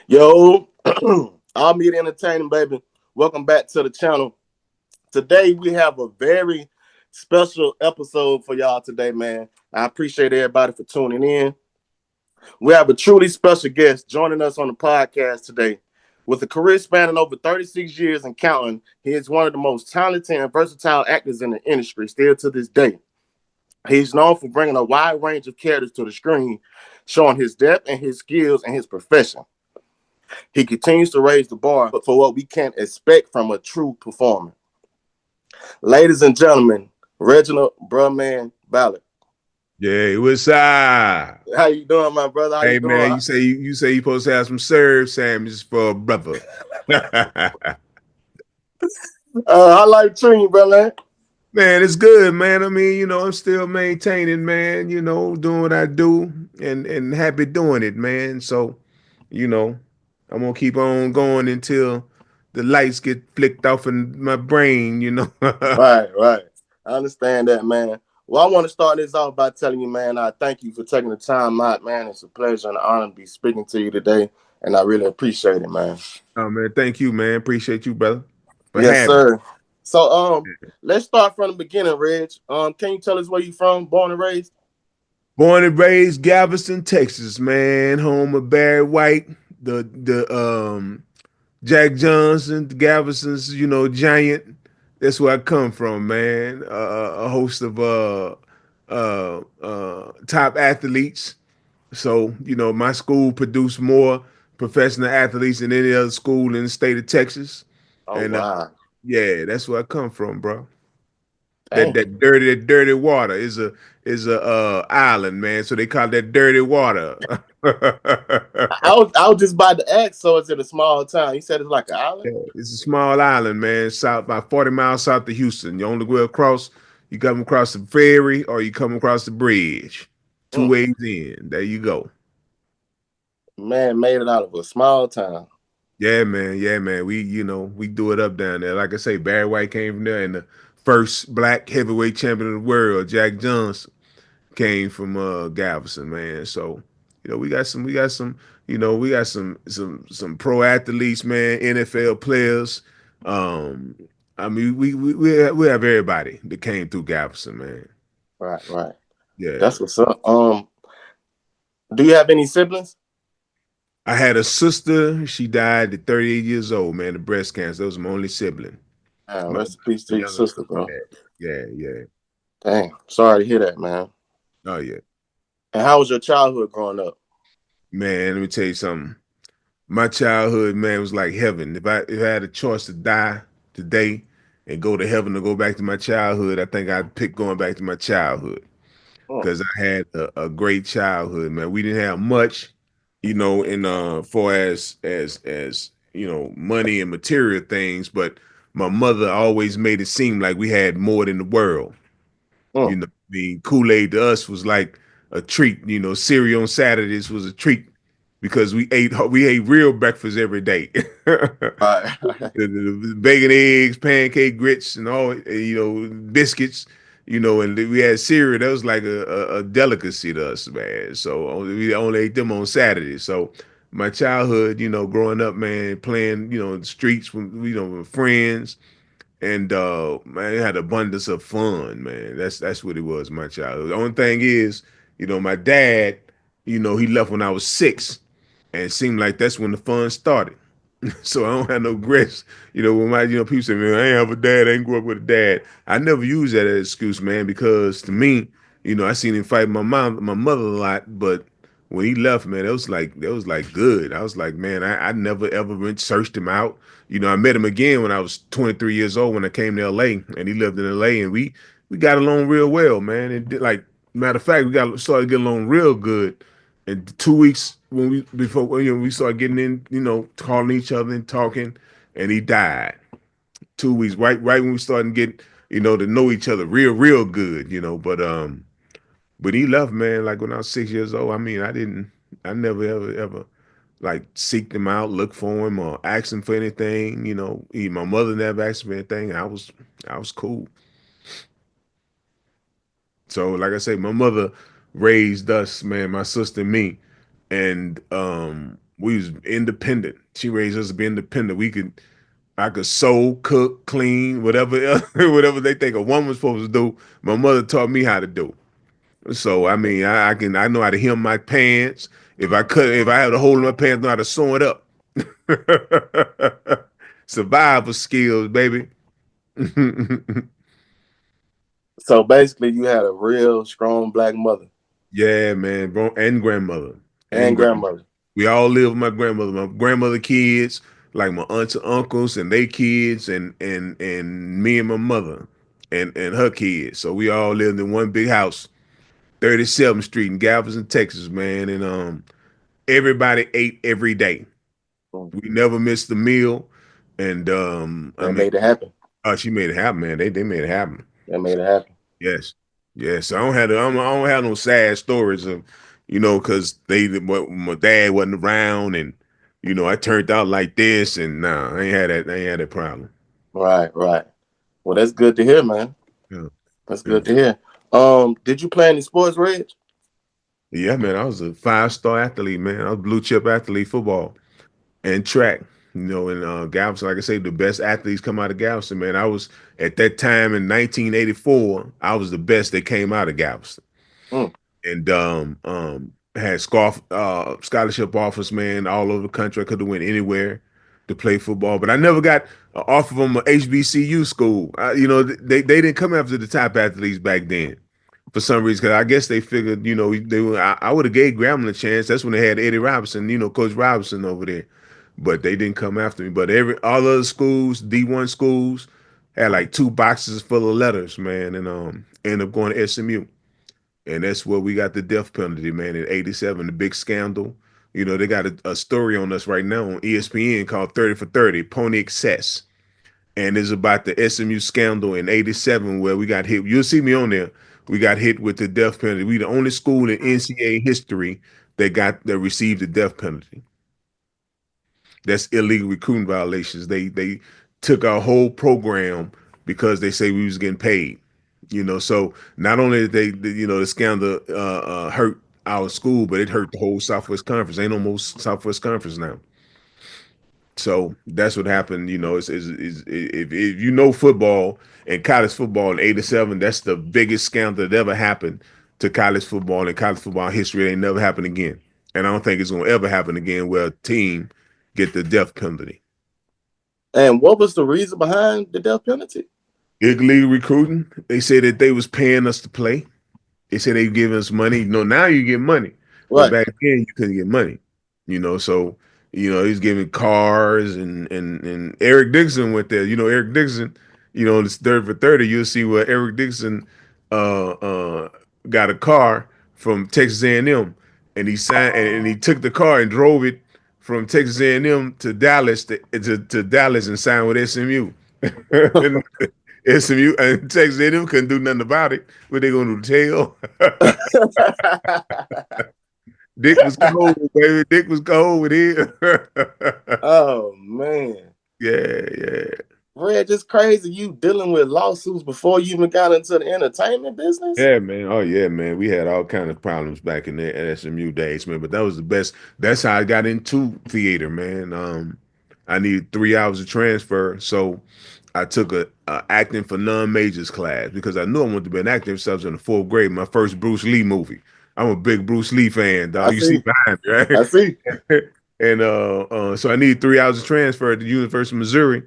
Yo, all media entertaining, baby. Welcome back to the channel. Today we have a very special episode for y'all today, man. I appreciate everybody for tuning in. We have a truly special guest joining us on the podcast today. With a career spanning over 36 years and counting, he is one of the most talented and versatile actors in the industry still to this day. He's known for bringing a wide range of characters to the screen, showing his depth and his skills and his profession. He continues to raise the bar for what we can expect from a true performer. Ladies and gentlemen, Reginald Brumman Ballard. Yeah, what's up? How you doing, my brother? How you Hey doing? man, you say you supposed to have some serve sandwiches for a brother. I like treating you, brother. Man, it's good, man. I mean, I'm still maintaining, man, doing what I do and happy doing it, man. So, you know, I'm gonna keep on going until the lights get flicked off in my brain. Right. I understand that, man. Well, I want to start this off by telling you, man, I thank you for taking the time out, man. It's a pleasure and an honor to be speaking to you today, and I really appreciate it, man. Oh man, thank you, man. Appreciate you, brother, for Yes, having sir. So, me. let's start from the beginning, Reg. Can you tell us where you from, born and raised? Born and raised Galveston, Texas, man. Home of Barry White, the Jack Johnson, the Galveston's, giant. That's where I come from, man. A host of top athletes. So, my school produced more professional athletes than any other school in the state of Texas. Oh, And wow. yeah, that's where I come from, bro. That Dang. that dirty water is a island, man. So they call that dirty water. I was just about to ask. So it's in a small town. You said it's like an island. It's a small island, man. South about 40 miles south of Houston. You only go across. You come across the ferry or you come across the bridge. Two Mm. ways in. There you go. Man made it out of a small town. Yeah, man. Yeah, man. We do it up down there. Like I say, Barry White came from there, and the first black heavyweight champion of the world, Jack Johnson, came from Galveston, man. So, we got some pro athletes, man, NFL players. Um, I mean, we have everybody that came through Galveston, man. Right. Yeah. That's what's up. Do you have any siblings? I had a sister. She died at 38 years old, man, of breast cancer. That was my only sibling. My Rest in peace to your younger sister, sister. bro. Yeah. Dang. Sorry to hear that, man. Oh yeah. And how was your childhood growing up? Man, let me tell you something. My childhood, man, was like heaven. If I had a choice to die today and go to heaven or go back to my childhood, I think I'd pick going back to my childhood Mm, because I had a great childhood, man. We didn't have much, in far as money and material things, but my mother always made it seem like we had more than the world. mm. Kool-Aid to us was like a treat. Cereal on Saturdays was a treat because we ate real breakfast every day. Right. The bacon, eggs, pancake, grits, and all biscuits. And we had cereal. That was like a delicacy to us, man. So we only ate them on Saturdays. So my childhood, growing up, man, playing, in the streets with friends, and man, it had abundance of fun, man. That's what it was, my childhood. The only thing is, my dad, he left when I was 6, and it seemed like that's when the fun started. So I don't have no regrets. When people say, man, I ain't have a dad, I ain't grew up with a dad. I never use that as an excuse, man, because to me, I seen him fight my mother a lot, but when he left, man, that was like good. I was like, man, I never ever went searched him out. I met him again when I was 23 years old when I came to LA, and he lived in LA, and we got along real well, man. And like matter of fact, we got started getting along real good. And 2 weeks when we started getting in, calling each other and talking, and he died. 2 weeks, right when we started getting, to know each other real good, but he left, man, like when I was 6 years old. I mean, I never ever like seek him out, look for him, or ask him for anything. My mother never asked me anything. I was cool. So, like I say, my mother raised us, man, my sister and me, and We was independent. She raised us to be independent. I could sew, cook, clean, whatever whatever they think a woman's supposed to do. My mother taught me how to do. So I mean, I know how to hem my pants. If I have a hole in my pants, I know how to sew it up. Survival skills, baby. So basically, you had a real strong black mother Yeah, man, bro, and grandmother, and and grandmother. grandmother. We all live with my grandmother. My grandmother kids, like my aunts and uncles, and they kids, and me and my mother, and her kids. So we all lived in one big house, 37th Street in Galveston, Texas, man. And everybody ate every day. Mm. We never missed a meal. And I They mean, made it happen. she made it happen, man. They made it happen. They made it happen. Yes, yes. I don't have no sad stories of, because my dad wasn't around, and I turned out like this, and nah, I ain't had that. I ain't had that problem. Right, right. Well, that's good to hear, man. Yeah, That's yeah, good to hear. Did you play any sports, Reg? yeah, man. I was a 5-star athlete, man. I was blue chip athlete, football and track. In Galveston, like I say, the best athletes come out of Galveston, man. I was at that time in 1984. I was the best that came out of Galveston. Mm. And had scholarship offers, man, all over the country. I could have went anywhere to play football, but I never got off of them a HBCU school. They didn't come after the top athletes back then for some reason, because I guess they figured, they were. I would have gave Grambling a chance. That's when they had Eddie Robinson, Coach Robinson over there, but they didn't come after me. But all other schools, D1 schools, had like 2 boxes full of letters, man, and ended up going to SMU. And that's where we got the death penalty, man, in '87, the big scandal. They got a story on us right now on ESPN called 30 for 30, Pony Excess. And it's about the SMU scandal in '87 where we got hit. You'll see me on there. We got hit with the death penalty. We the only school in NCAA history that received the death penalty. That's illegal recruiting violations. They took our whole program because they say we was getting paid. So not only did the scandal hurt our school, but it hurt the whole Southwest Conference. Ain't no more Southwest Conference now. So that's what happened. If you know football and college football in '87, that's the biggest scandal that ever happened to college football and college football history. It ain't never happened again, and I don't think it's gonna ever happen again where a team get the death penalty. And what was the reason behind the death penalty? Illegal recruiting. They said that they was paying us to play. They said they giving us money. Now you get money, but Right. back then you couldn't get money. So he's giving cars and Eric Dixon went there. Eric Dixon. This 30 for 30. You'll see where Eric Dixon got a car from Texas A&M, and he signed and he took the car and drove it from Texas A&M to Dallas to Dallas and signed with SMU. And SMU and Texas A&M couldn't do nothing about it. What they gonna do? Tell? Dick was cold, baby. Dick was cold with him. Oh man. Yeah, yeah. Reg, it's crazy you dealing with lawsuits before you even got into the entertainment business. Yeah, man. Oh, yeah, man. We had all kind of problems back in the SMU days, man. But that was the best. That's how I got into theater, man. I needed 3 hours of transfer, so I took a acting for non-majors class because I knew I wanted to be an actor since I was in the 4th grade. My first Bruce Lee movie. I'm a big Bruce Lee fan, I dog. You see see. behind me, I see. right? And so I needed 3 hours of transfer at the University of Missouri.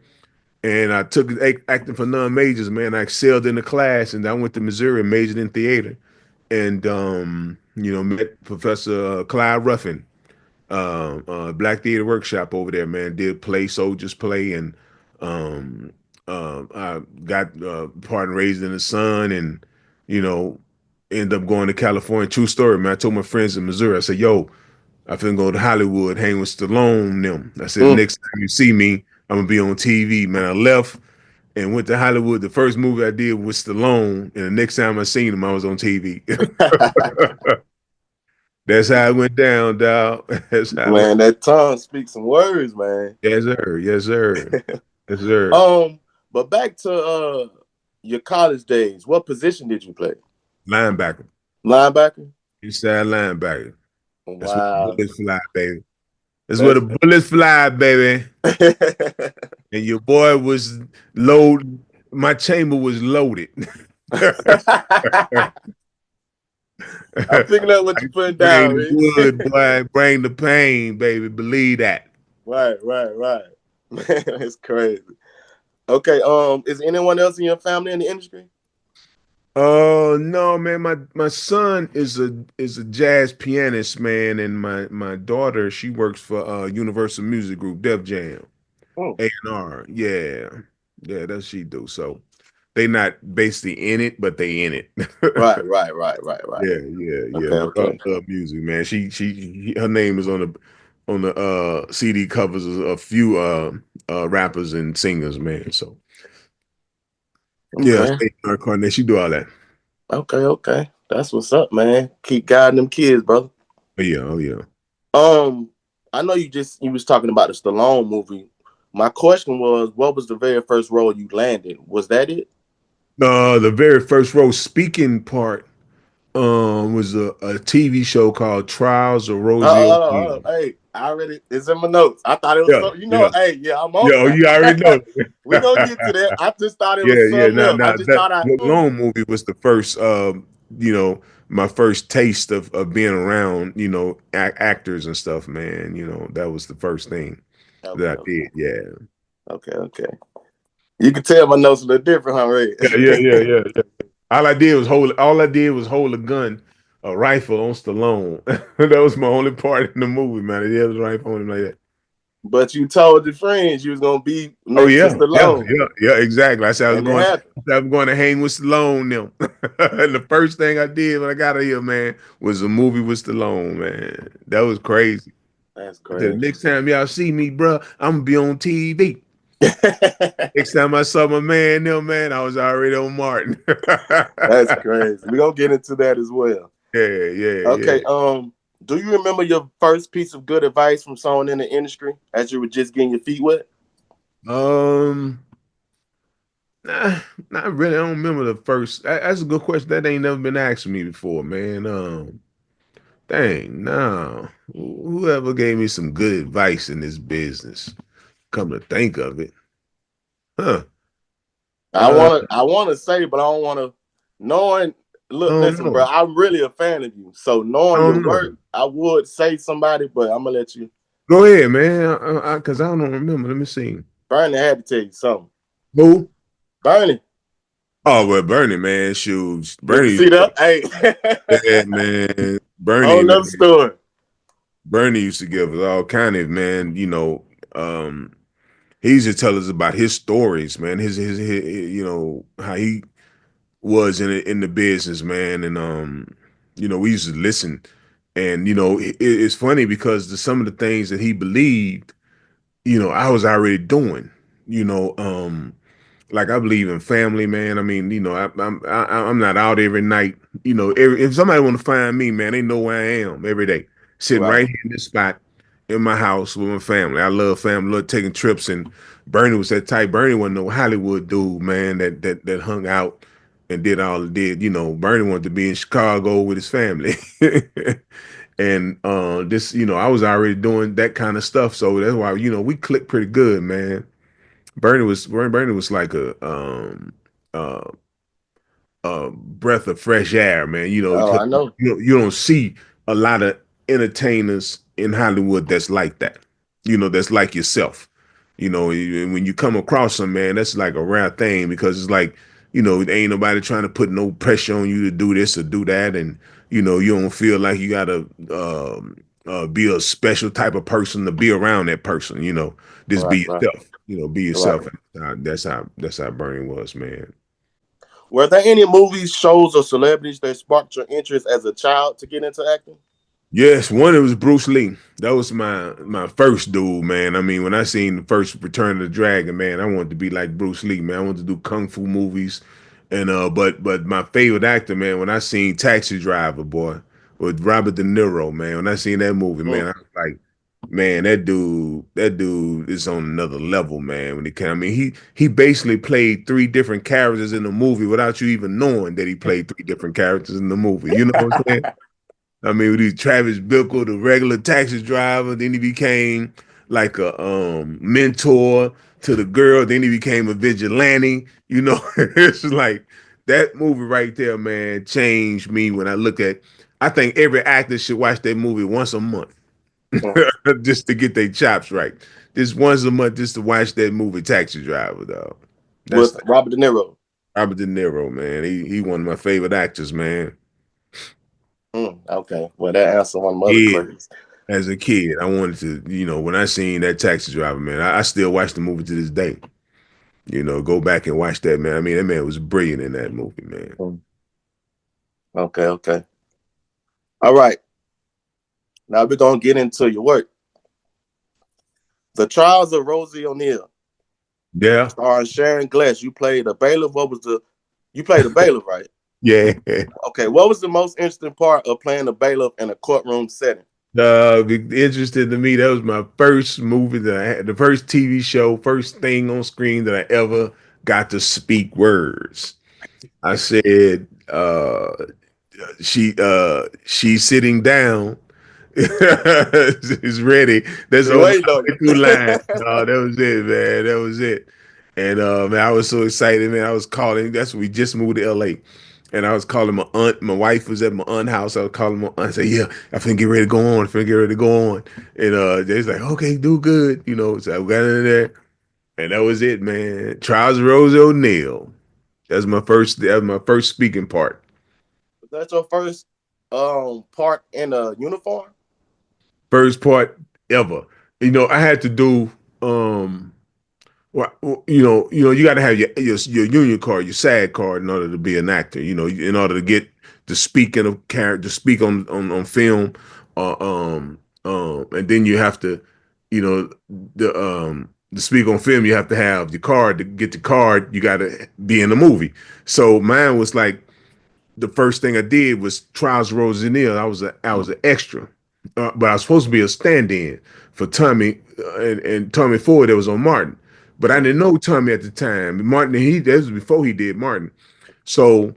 And I took acting for non-majors, man. I excelled in the class, and I went to Missouri and majored in theater. And met Professor Clyde Ruffin, Black Theater Workshop over there, man. Did play Soldiers Play, and I got part in Raised in the Sun, and you know, ended up going to California. True story, man. I told my friends in Missouri, I said, "Yo, I finna go to Hollywood, hang with Stallone and them." I said, Mm. "Next time you see me, I'm gonna be on TV, man." I left and went to Hollywood. The first movie I did was Stallone, and the next time I seen him, I was on TV. That's how it went down, dog. That's how it went. Man, that tongue speaks some words, man. Yes, sir. Yes, sir. Yes, sir. um, but back to your college days. What position did you play? Linebacker. Linebacker. Inside linebacker. That's what the Wow. bullets fly, baby. That's where That's the bullets fly, baby. And your boy was loaded. My chamber was loaded. I'm picking up what I you putting bring down, the Rich. wood, boy. Bring the pain, baby. Believe that. Right. Man, it's crazy. Okay, is anyone else in your family in the industry? No, man. My son is a jazz pianist, man, and my daughter she works for Universal Music Group, Def Jam, Hmm. A&R. Yeah, yeah, that's she do. So they not basically in it, but they in it. Right. Yeah. Okay, My daughter okay. love music, man. Her name is on the CD covers of a few rappers and singers, man. So yeah, Okay. A&R Carnett, she do all that. Okay. That's what's up, man. Keep guiding them kids, brother. Oh yeah. Um, I know you was talking about the Stallone movie. My question was, what was the very first role you landed? Was that it? The very first row speaking part was a TV show called Trials of Rosie O'Neill. Hey, I already it's in my notes. I thought it was Yeah, so yeah. hey, yeah, I'm on Yo, you already that. know. We gonna get to that. I just thought it was Yeah. something Now, else. I now just that thought Long movie was the first, you know, my first taste of being around, actors and stuff, man. That was the first thing that I okay. did. Yeah. Okay. You can tell my notes a little different, huh, Ray? Yeah. All I did was hold a gun, a rifle on Stallone. That was my only part in the movie, man. Yeah, it was a rifle on him like that. But you told your friends you was gonna be Oh next to yeah, Stallone. exactly. I said And it happened. I was going to hang with Stallone now. And the first thing I did when I got out of here, man, was a movie with Stallone, man. That was crazy. That's I said, crazy. next time y'all see me, bro, I'm gonna be on TV. Next time I saw my man, there, man, I was already on Martin. That's crazy. We're gonna get into that as well. Yeah. Okay, do you remember your first piece of good advice from someone in the industry as you were just getting your feet wet? Um, nah, not really. I don't remember the first. That's a good question. That ain't never been asked me before, man. Dang, no. Whoever gave me some good advice in this business, come to think of it, huh? Uh, I wanna say, but I don't wanna knowing I look, don't listen, bro, know. I'm really a fan of you. So I knowing your don't work, know. I would say somebody, but I'm gonna let you Go ahead, man. Cause I don't remember. Let me see. Bernie had to tell you something. Who? Bernie, Oh well, Bernie, man. Shoes. you Bernie. see that? Hey, Yeah, man. whole Bernie, nother man. story. Bernie used to give us all kind of man. He used to tell us about his stories, man. His how he was in the business, man, and we used to listen, and it's funny because some of the things that he believed, I was already doing, you know, um, like I believe in family, man. I mean, I'm not out every night. If somebody want to find me, man, they know where I am every day, sitting Right, right here in this spot in my house with my family. I love family, love taking trips. And Bernie was that type. Bernie wasn't no Hollywood dude, man, that hung out and did. Bernie wanted to be in Chicago with his family. And this, I was already doing that kind of stuff, so that's why we clicked pretty good, man. Bernie was like uh, a breath of fresh air, man. oh, 'Cause I know. you don't see a lot of entertainers in Hollywood that's like that. That's like yourself. When you come across some man, that's like a rare thing because it's like ain't nobody trying to put no pressure on you to do this or do that, and you don't feel like you gotta be a special type of person to be around that person. Just be Right. yourself. Be Right. yourself. That's how Bernie was, man. Were there any movies, shows, or celebrities that sparked your interest as a child to get into acting? Yes, one it was Bruce Lee. That was my first dude, man. I mean, when I seen the first Return of the Dragon, man, I wanted to be like Bruce Lee, man. I wanted to do kung fu movies, and but my favorite actor, man, when I seen Taxi Driver, boy, with Robert De Niro, man. When I seen that movie, man, Mm, I was like, man, that dude is on another level, man. When he came, I mean, he basically played three different characters in the movie without you even knowing that he played three different characters in the movie. You know what I'm saying? I mean, with these Travis Bickle, the regular taxi driver, then he became like a mentor to the girl, then he became a vigilante. You know, it's like that movie right there, man, changed me when I look at. I think every actor should watch that movie once a month Mm. just to get their chops right. Just once a month, just to watch that movie, Taxi Driver, dog. That's With Robert De Niro. Robert De Niro, man. He one of my favorite actors, man. Okay, well that answers one of my other Yeah. questions. As a kid, I wanted to, when I seen that Taxi Driver, man, I still watch the movie to this day. Go back and watch that, man. I mean, that man was brilliant in that movie, man. Mm. Okay, okay. All right. Now we're gonna get into your work. The Trials of Rosie O'Neill, Yeah, starring Sharon Glass. You played a bailiff. What was the? You played a bailiff, right? yeah. Okay. What was the most interesting part of playing a bailiff in a courtroom setting? Interested to me, that was my first movie that I had, the first TV show, first thing on screen that I ever got to speak words. I said, she's sitting down. Is ready. That's She all waiting on my two lines. you. No, that was it, man. That was it. And man, I was so excited, man. I was calling. That's when we just moved to LA. And I was calling my aunt. My wife was at my aunt's house. I was calling my aunt. Say, yeah, I finna get ready to go on. Finna get ready to go on. And they was like, okay, do good. So I got in there, and that was it, man. Trials of Rose O'Neill. That was my first speaking part. Was that your first part in a uniform? First part ever. I had to do well, you got to have your union card, your SAG card, in order to be an actor. In order to get to speak in a character, to speak on film, and then you have to, you know, to speak on film, you have to have your card. To get the card, you got to be in the movie. So mine was like the first thing I did was Trials of Rosanille. I was an extra, but I was supposed to be a stand-in for Tommy and Tommy Ford that was on Martin, but I didn't know Tommy at the time. Martin, that was before he did Martin, so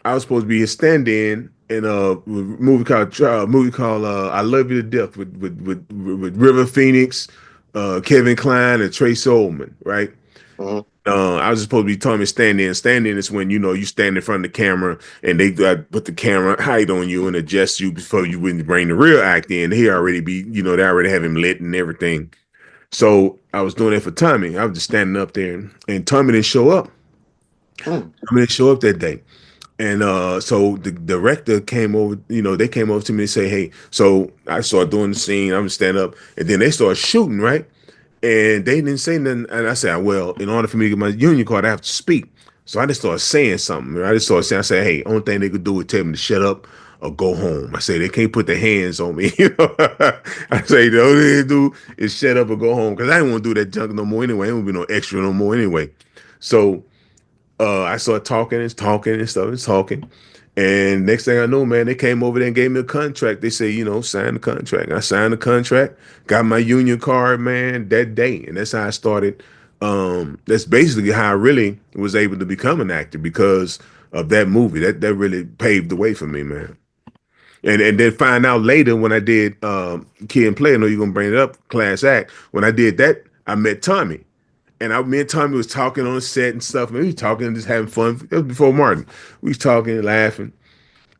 I was supposed to be his stand-in in a movie called I Love You to Death with River Phoenix, Kevin Kline, and Trace Ullman, right? Mm-hmm. I was supposed to be Tommy stand-in. Stand-in is when you stand in front of the camera and they put the camera height on you and adjust you before you wouldn't bring the real act in. He already they already have him lit and everything. So I was doing that for Tommy. I was just standing up there, and Tommy didn't show up. Mm. Tommy didn't show up that day. And so the director came over, they came over to me and say, hey, so I started doing the scene. I'm stand up, and then they started shooting, right? And they didn't say nothing. And I said, well, in order for me to get my union card, I have to speak. So I just started saying something. I just started saying, I said, hey, only thing they could do is tell me to shut up or go home. I say, they can't put their hands on me. I say, the only thing they do is shut up or go home. Because I didn't want to do that junk no more anyway. I don't be no extra no more anyway. So I started talking and talking and stuff and talking. And next thing I know, man, they came over there and gave me a contract. They say, sign the contract. I signed the contract, got my union card, man, that day. And that's how I started. That's basically how I really was able to become an actor because of that movie. That really paved the way for me, man. And then find out later when I did Kid and Play, I know you're gonna bring it up, Class Act. When I did that, I met Tommy. And me and Tommy was talking on the set and stuff. Man, we was talking and just having fun. It was before Martin. We was talking and laughing.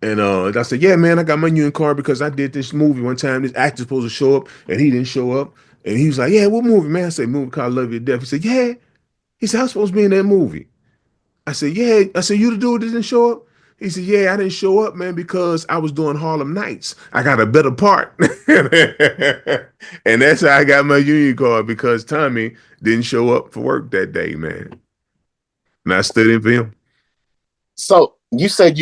And I said, yeah, man, I got my union card because I did this movie one time. This actor's supposed to show up and he didn't show up. And he was like, yeah, what movie, man? I said, movie called Love You to Death. He said, yeah. He said, I was supposed to be in that movie. I said, yeah. I said, you the dude that didn't show up? He said, yeah, I didn't show up, man, because I was doing Harlem Nights. I got a better part. And that's how I got my union card because Tommy didn't show up for work that day, man. And I stood in for him. So you said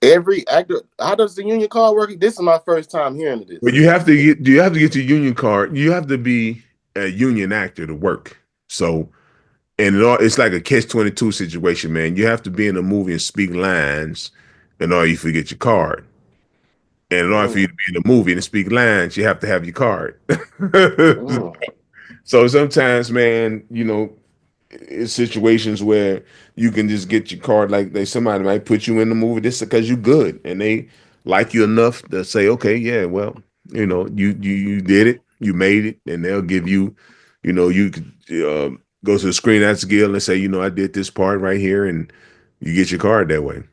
every actor. How does the union card work? This is my first time hearing of But this. you have to get your union card. You have to be a union actor to work. So and it's like a catch-22 situation, man. You have to be in a movie and speak lines in order you forget your card. And in order for Mm, you to be in a movie and speak lines, you have to have your card. mm. So sometimes, man, it's situations where you can just get your card. Like somebody might put you in the movie just because you're good, and they like you enough to say, okay, yeah, well, you did it, you made it, and they'll give you, you could go to the Screen Actors Guild and say, I did this part right here, and you get your card that way.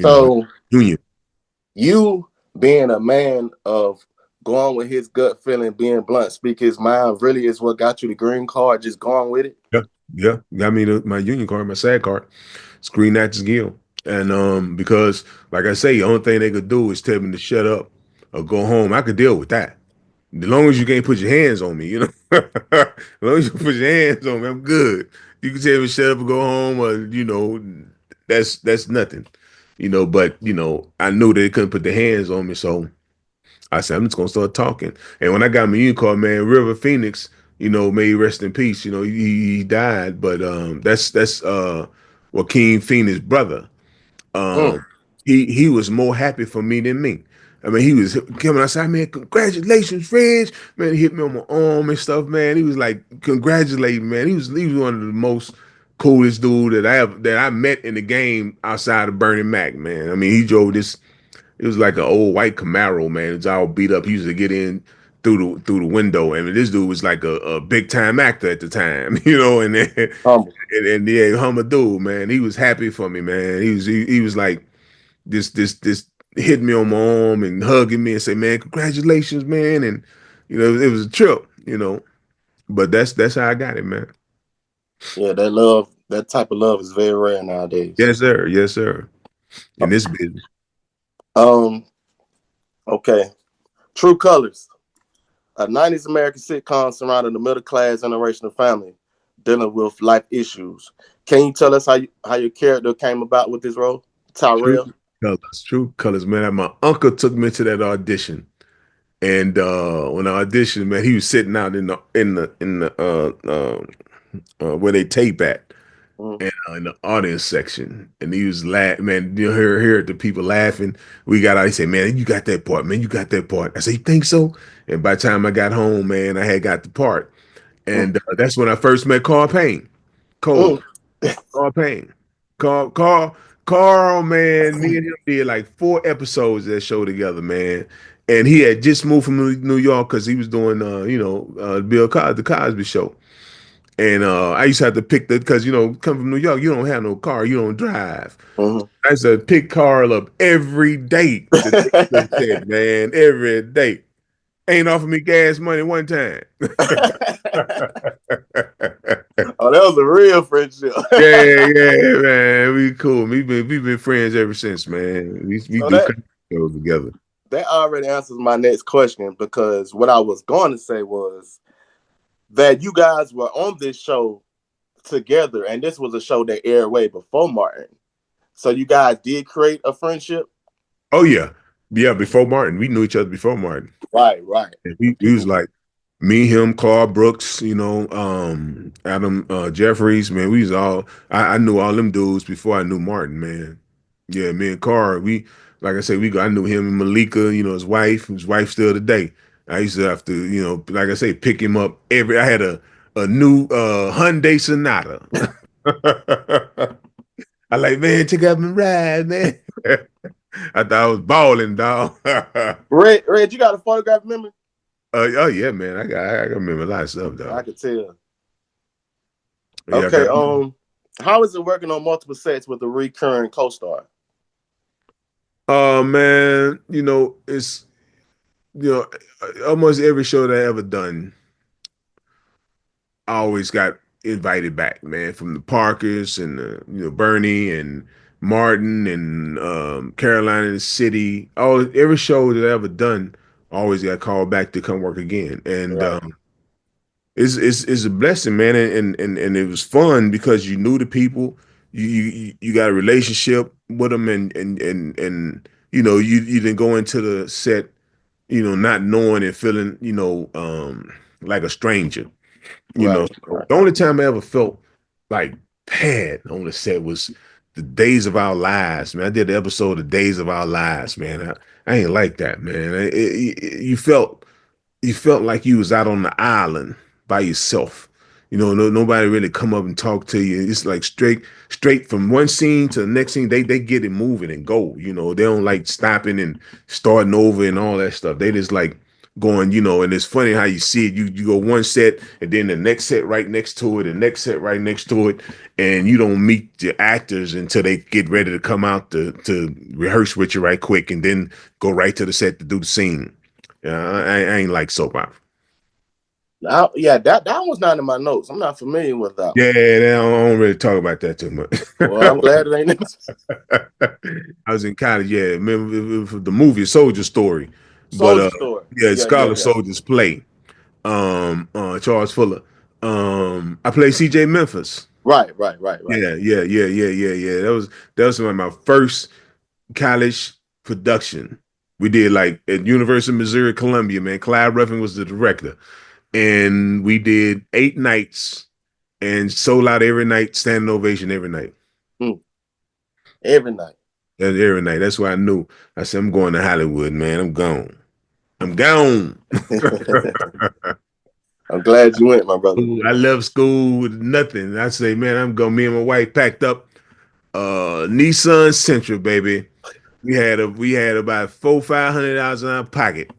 So Union. you being a man of going with his gut feeling, being blunt, speak his mind, really is what got you the green card. Just going with it. Yeah, yeah, got me my union card, my SAG card, Screen Actors Guild, and because like I say, the only thing they could do is tell me to shut up or go home. I could deal with that. As long as you can't put your hands on me, as long as you put your hands on me, I'm good. You can tell me to shut up and go home, or that's nothing. But I knew they couldn't put their hands on me, so I said I'm just gonna start talking. And when I got my union card, man, River Phoenix, may he rest in peace. He died, but that's Joaquin Phoenix' brother. Mm. He was more happy for me than me. I mean, he was coming outside, man, congratulations, Reg. Man, he hit me on my arm and stuff, man. He was like congratulating, man. He was one of the most coolest dude that I met in the game outside of Bernie Mac, man. I mean, he drove this. It was like an old white Camaro, man. It's all beat up. He used to get in through the window. I mean, this dude was like a big time actor at the time, and then, Humble. and yeah, humble dude, man. He was happy for me, man. He was like this hit me on my arm and hugging me and say, man, congratulations, man. And it was a trip, But that's how I got it, man. Yeah, that love, that type of love is very rare nowadays. Yes, sir. Yes, sir. In this business. Um, okay. True Colors, a 90s American sitcom surrounding the middle class generational family dealing with life issues. Can you tell us how your character came about with this role? True Tyrell? colors. True colors, man. My uncle took me to that audition. And when I auditioned, man, he was sitting out in the where they tape at, Mm-hmm. and in the audience section, and he was laughing. Man, you hear the people laughing. We got out. He said, "Man, you got that part, man. You got that part." I said, "You think so?" And by the time I got home, man, I had got the part, and that's when I first met Carl Payne. Cole, Mm-hmm. Carl Payne, Carl, man. Me and him did like 4 episodes of that show together, man. And he had just moved from New York because he was doing, the Cosby Show. And I used to have to pick because come from New York, you don't have no car, you don't drive. Mm-hmm. I used to pick Carl up every day to take him to the set, man, every day. Ain't offered me gas money one time. Oh, that was a real friendship. Yeah, yeah, man. We cool. We been friends ever since, man. We So do that shows together. that already answers my next question, because what I was going to say was that you guys were on this show together, and this was a show that aired way before Martin. So you guys did create a friendship. Oh yeah, yeah. Before Martin, we knew each other before Martin. Right, right. And The we was people. like me, him, Claude Brooks, Adam Jeffries, man. We was all I knew all them dudes before I knew Martin, man. Yeah, me and Carr, we like I said, I knew him and Malika, his wife still today. I used to have to, like I say, pick him up I had a new Hyundai Sonata. I like, man, take up and ride, man. I thought I was balling, dog. Red, you got a photograph memory? Oh yeah, man. I remember a lot of stuff, I dog. could tell. Yeah, I Okay, got. how is it working on multiple sets with a recurring co-star? Oh man, it's you know almost every show that I ever done, I always got invited back, man, from the Parkers and Bernie and Martin and Carolina and the City. Every show that I ever done, I always got called back to come work again, and Right, it's a blessing, man, and it was fun because you knew the people, you got a relationship with them, and you didn't go into the set, not knowing and feeling, like a stranger. right, So right. the only time I ever felt like bad on the set was the Days of Our Lives, man. I did the episode of Days of Our Lives, man. I ain't like that, man. You felt like you was out on the island by yourself. nobody really come up and talk to you. It's like straight from one scene to the next scene. They get it moving and go. They don't like stopping and starting over and all that stuff. They just like going, and it's funny how you see it. You go one set and then the next set right next to it, the next set right next to it, and you don't meet the actors until they get ready to come out to rehearse with you right quick, and then go right to the set to do the scene. I ain't like soap opera. Yeah, that was not in my notes. I'm not familiar with that one. Yeah, I don't really talk about that too much. Well, I'm glad it ain't. I was in college. Yeah, remember the movie Soldier Story, but Soldier Story. yeah, Yeah, yeah, Scarlet yeah. Soldiers play. Charles Fuller. I played C.J. Memphis. Right, right, right, right. Yeah. That was my first college production. We did like at University of Missouri Columbia. Man, Clyde Ruffin was the director, and we did 8 nights and sold out every night, standing ovation every night. Hmm. Every night. Every night. That's why I knew. I said, I'm going to Hollywood, man. I'm gone. I'm gone. I'm glad you went, my brother. I left school with nothing. I say, man, I'm going. Me and my wife packed up Nissan Sentra, baby. We had about $400-500 in our pocket.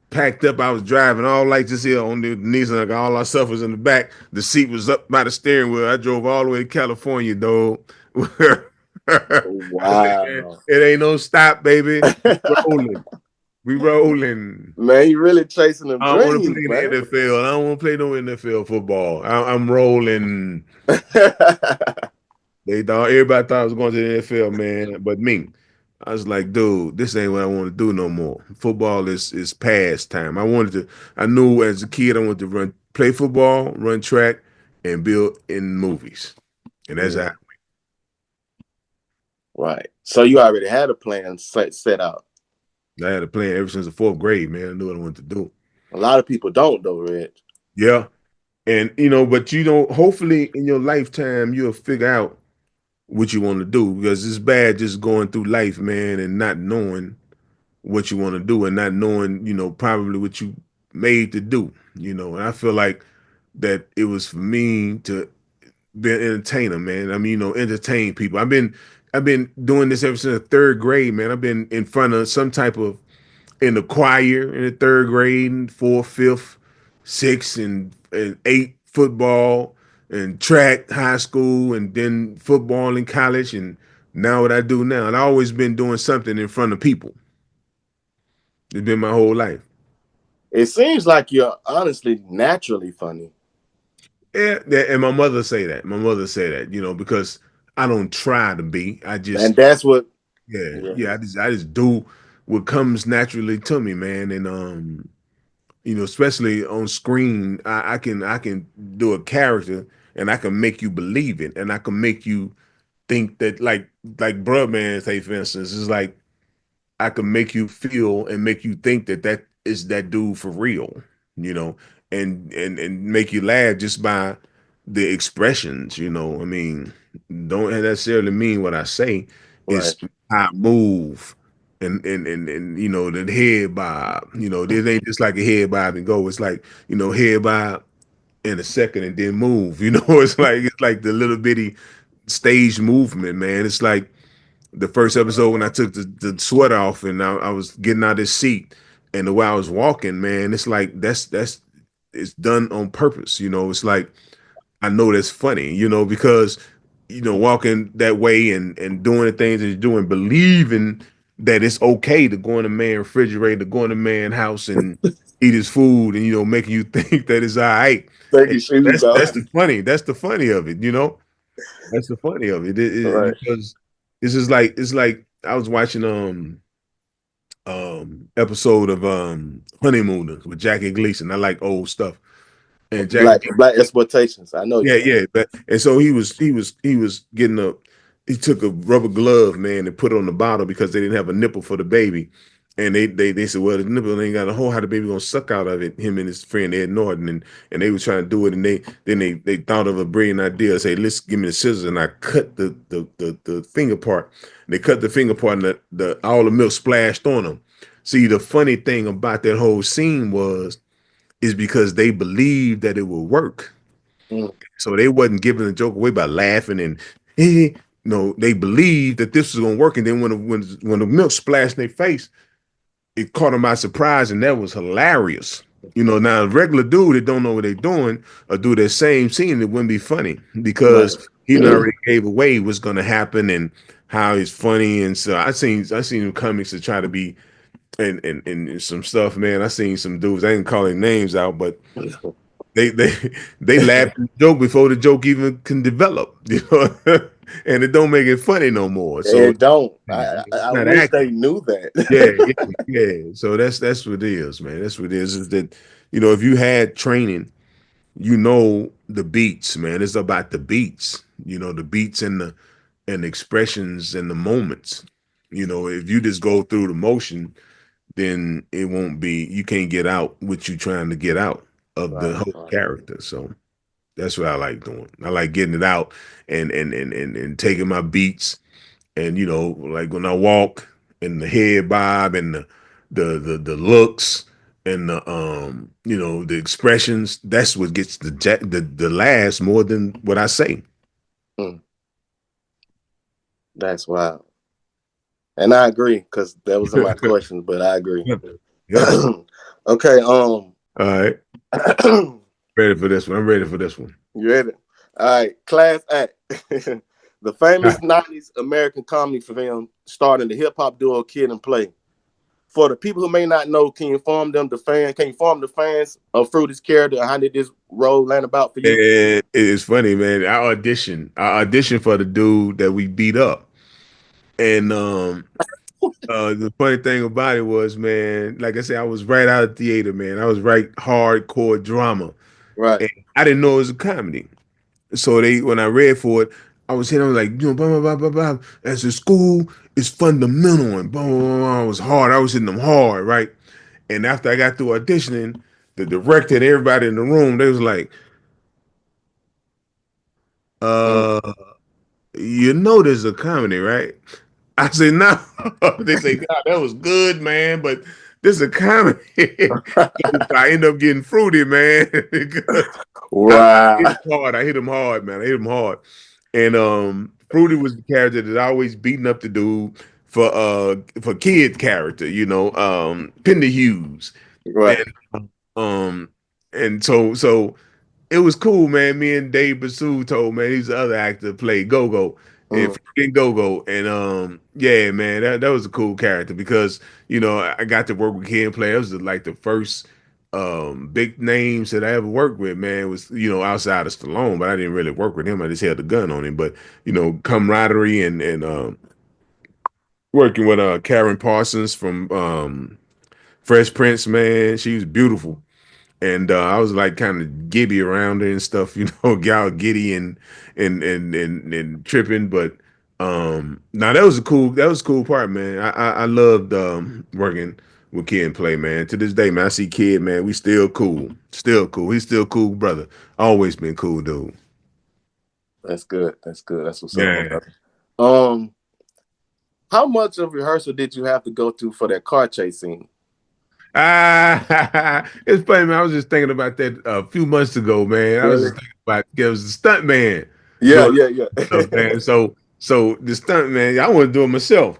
Packed up, I was driving all like this here on the Nissan. All our stuff was in the back. The seat was up by the steering wheel. I drove all the way to California, dog. I said, man, Wow. it ain't no stop, baby. We rolling. We rolling. Man, you really chasing them I don't want to play dreams, in the man. NFL. I don't want to play no NFL football. I'm rolling. Everybody thought I was going to the NFL, man, but me. I was like, dude, this ain't what I want to do no more. Football is past time. I knew as a kid I wanted to play football, run track, and build in movies. And that's how Mm, right. So you already had a plan set out. I had a plan ever since the fourth grade, man. I knew what I wanted to do. A lot of people don't though, Reg. Yeah. And but hopefully in your lifetime you'll figure out what you want to do, because it's bad just going through life, man, and not knowing what you want to do and not knowing, probably what you made to do, And I feel like that it was for me to be an entertainer, man. I mean, entertain people. I've been doing this ever since the third grade, man. I've been in front of some type of in the choir in the third grade, and fourth, fifth, sixth, and eight football and track, high school, and then football in college, and now what I do now. And I always been doing something in front of people. It's been my whole life. It seems like you're honestly naturally funny. Yeah, and my mother say that. My mother say that, because I don't try to be. I And just, that's what yeah. yeah. I just do what comes naturally to me, man. And especially on screen, I can do a character and I can make you believe it, and I can make you think that like Bruh Man say, for instance, is like I can make you feel and make you think that that is that dude for real, you know, and make you laugh just by the expressions, I mean, don't necessarily mean what I say. Right. It's how I move and the head bob. This ain't just like a head bob and go. It's like, head bob in a second and then move. It's like the little bitty stage movement, man. It's like the first episode when I took the sweater off and I was getting out of this seat, and the way I was walking, man, it's like that's it's done on purpose. It's like I know that's funny, because walking that way and doing the things that you're doing, believing that it's okay to go in a man refrigerator, to go in a man house and eat his food, and making you think that it's all right. Take And your shoes that's off. that's the funny. That's the funny of it. That's the funny of it. Right. Because it's like I was watching episode of Honeymooners with Jackie Gleason. I like old stuff. And Jackie Black exploitations. I know yeah, you like. yeah. And so he was getting up. He took a rubber glove, man, and put it on the bottle because they didn't have a nipple for the baby. And they said, well, the nipple ain't got a hole. How the baby gonna suck out of it? Him and his friend Ed Norton, and they was trying to do it, and they thought of a brilliant idea. Say, let's give me the scissors, and I cut the finger part. They cut the finger part, and the all the milk splashed on them. See, the funny thing about that whole scene is because they believed that it would work. Mm. So they wasn't giving the joke away by laughing and eh, no, they believed that this was gonna work. And then when the milk splashed in their face, it caught them by surprise, and that was hilarious. Now a regular dude that don't know what they're doing or do that same scene, it wouldn't be funny Right. because he done already gave away what's gonna happen and how it's funny. And so I seen them comics to try to be and some stuff, man. I seen some dudes, I ain't calling names out, but they they they laugh at the joke before the joke even can develop, and it don't make it funny no more. So It don't. it's I not wish acting. they knew Yeah, that. yeah, yeah. So that's what it is, man. That's what it is that if you had training, the beats, man. It's about the beats, the beats and the expressions and the moments. If you just go through the motion, then it won't be you can't get out what you trying to get out of the Right. whole Right. character. So that's what I like doing. I like getting it out and taking my beats and like when I walk and the head bob and the looks and the expressions, that's what gets the last more than what I say. Mm, that's wild. And I agree because that was in my question, but I agree. Yep. Yep. Okay. All right. Ready for this one. I'm ready for this one. You ready? All right. Class act. The famous '90s American comedy film starring the hip hop duo Kid and Play. For the people who may not know, can you inform the fans of Fruity's character and how did this role land about for you? And it's funny, man. I auditioned for the dude that we beat up. And the funny thing about it was, man, like I said, I was right out of theater, man. I was right hardcore drama. Right. And I didn't know it was a comedy. So when I read for it, I was hitting, I was like, blah, blah, blah, blah, blah. As a school, it's fundamental and blah, blah, blah, blah. It was hard. I was hitting them hard, right? And after I got through auditioning, the director and everybody in the room, they was like, Mm. uh, there's a comedy, right? I said, no. They say, God, that was good, man, but this is a comedy. So I end up getting fruity, man, because hit Wow. him hard. I hit him hard, man. I hit him hard. And Fruity was the character that always beating up the dude for kid character, Pender Hughes. Right. And um and so it was cool, man. Me and Dave Basu told, man, he's the other actor that played Go-Go and Mm. freaking Go-Go. And yeah, man, that was a cool character because, I got to work with Kid Play. That was like the first big names that I ever worked with, man, was, outside of Stallone, but I didn't really work with him. I just held the gun on him. But, camaraderie and working with Karen Parsons from Fresh Prince, man, she was beautiful. And I was like kind of giddy around her and stuff, gal giddy and tripping. But now that was a cool part, man. I loved working with Kid and Play, man. To this day, man, I see Kid, man, we still cool. He's still cool, brother. Always been cool, dude. That's good. That's good. That's what's up, my Yeah. brother. How much of rehearsal did you have to go to for that car chase scene? It's funny, man. I was just thinking about that a few months ago, man. I was Really? just thinking about it was a stunt man Yeah, doing yeah, yeah. stuff, man. So the stunt man, I want to do it myself,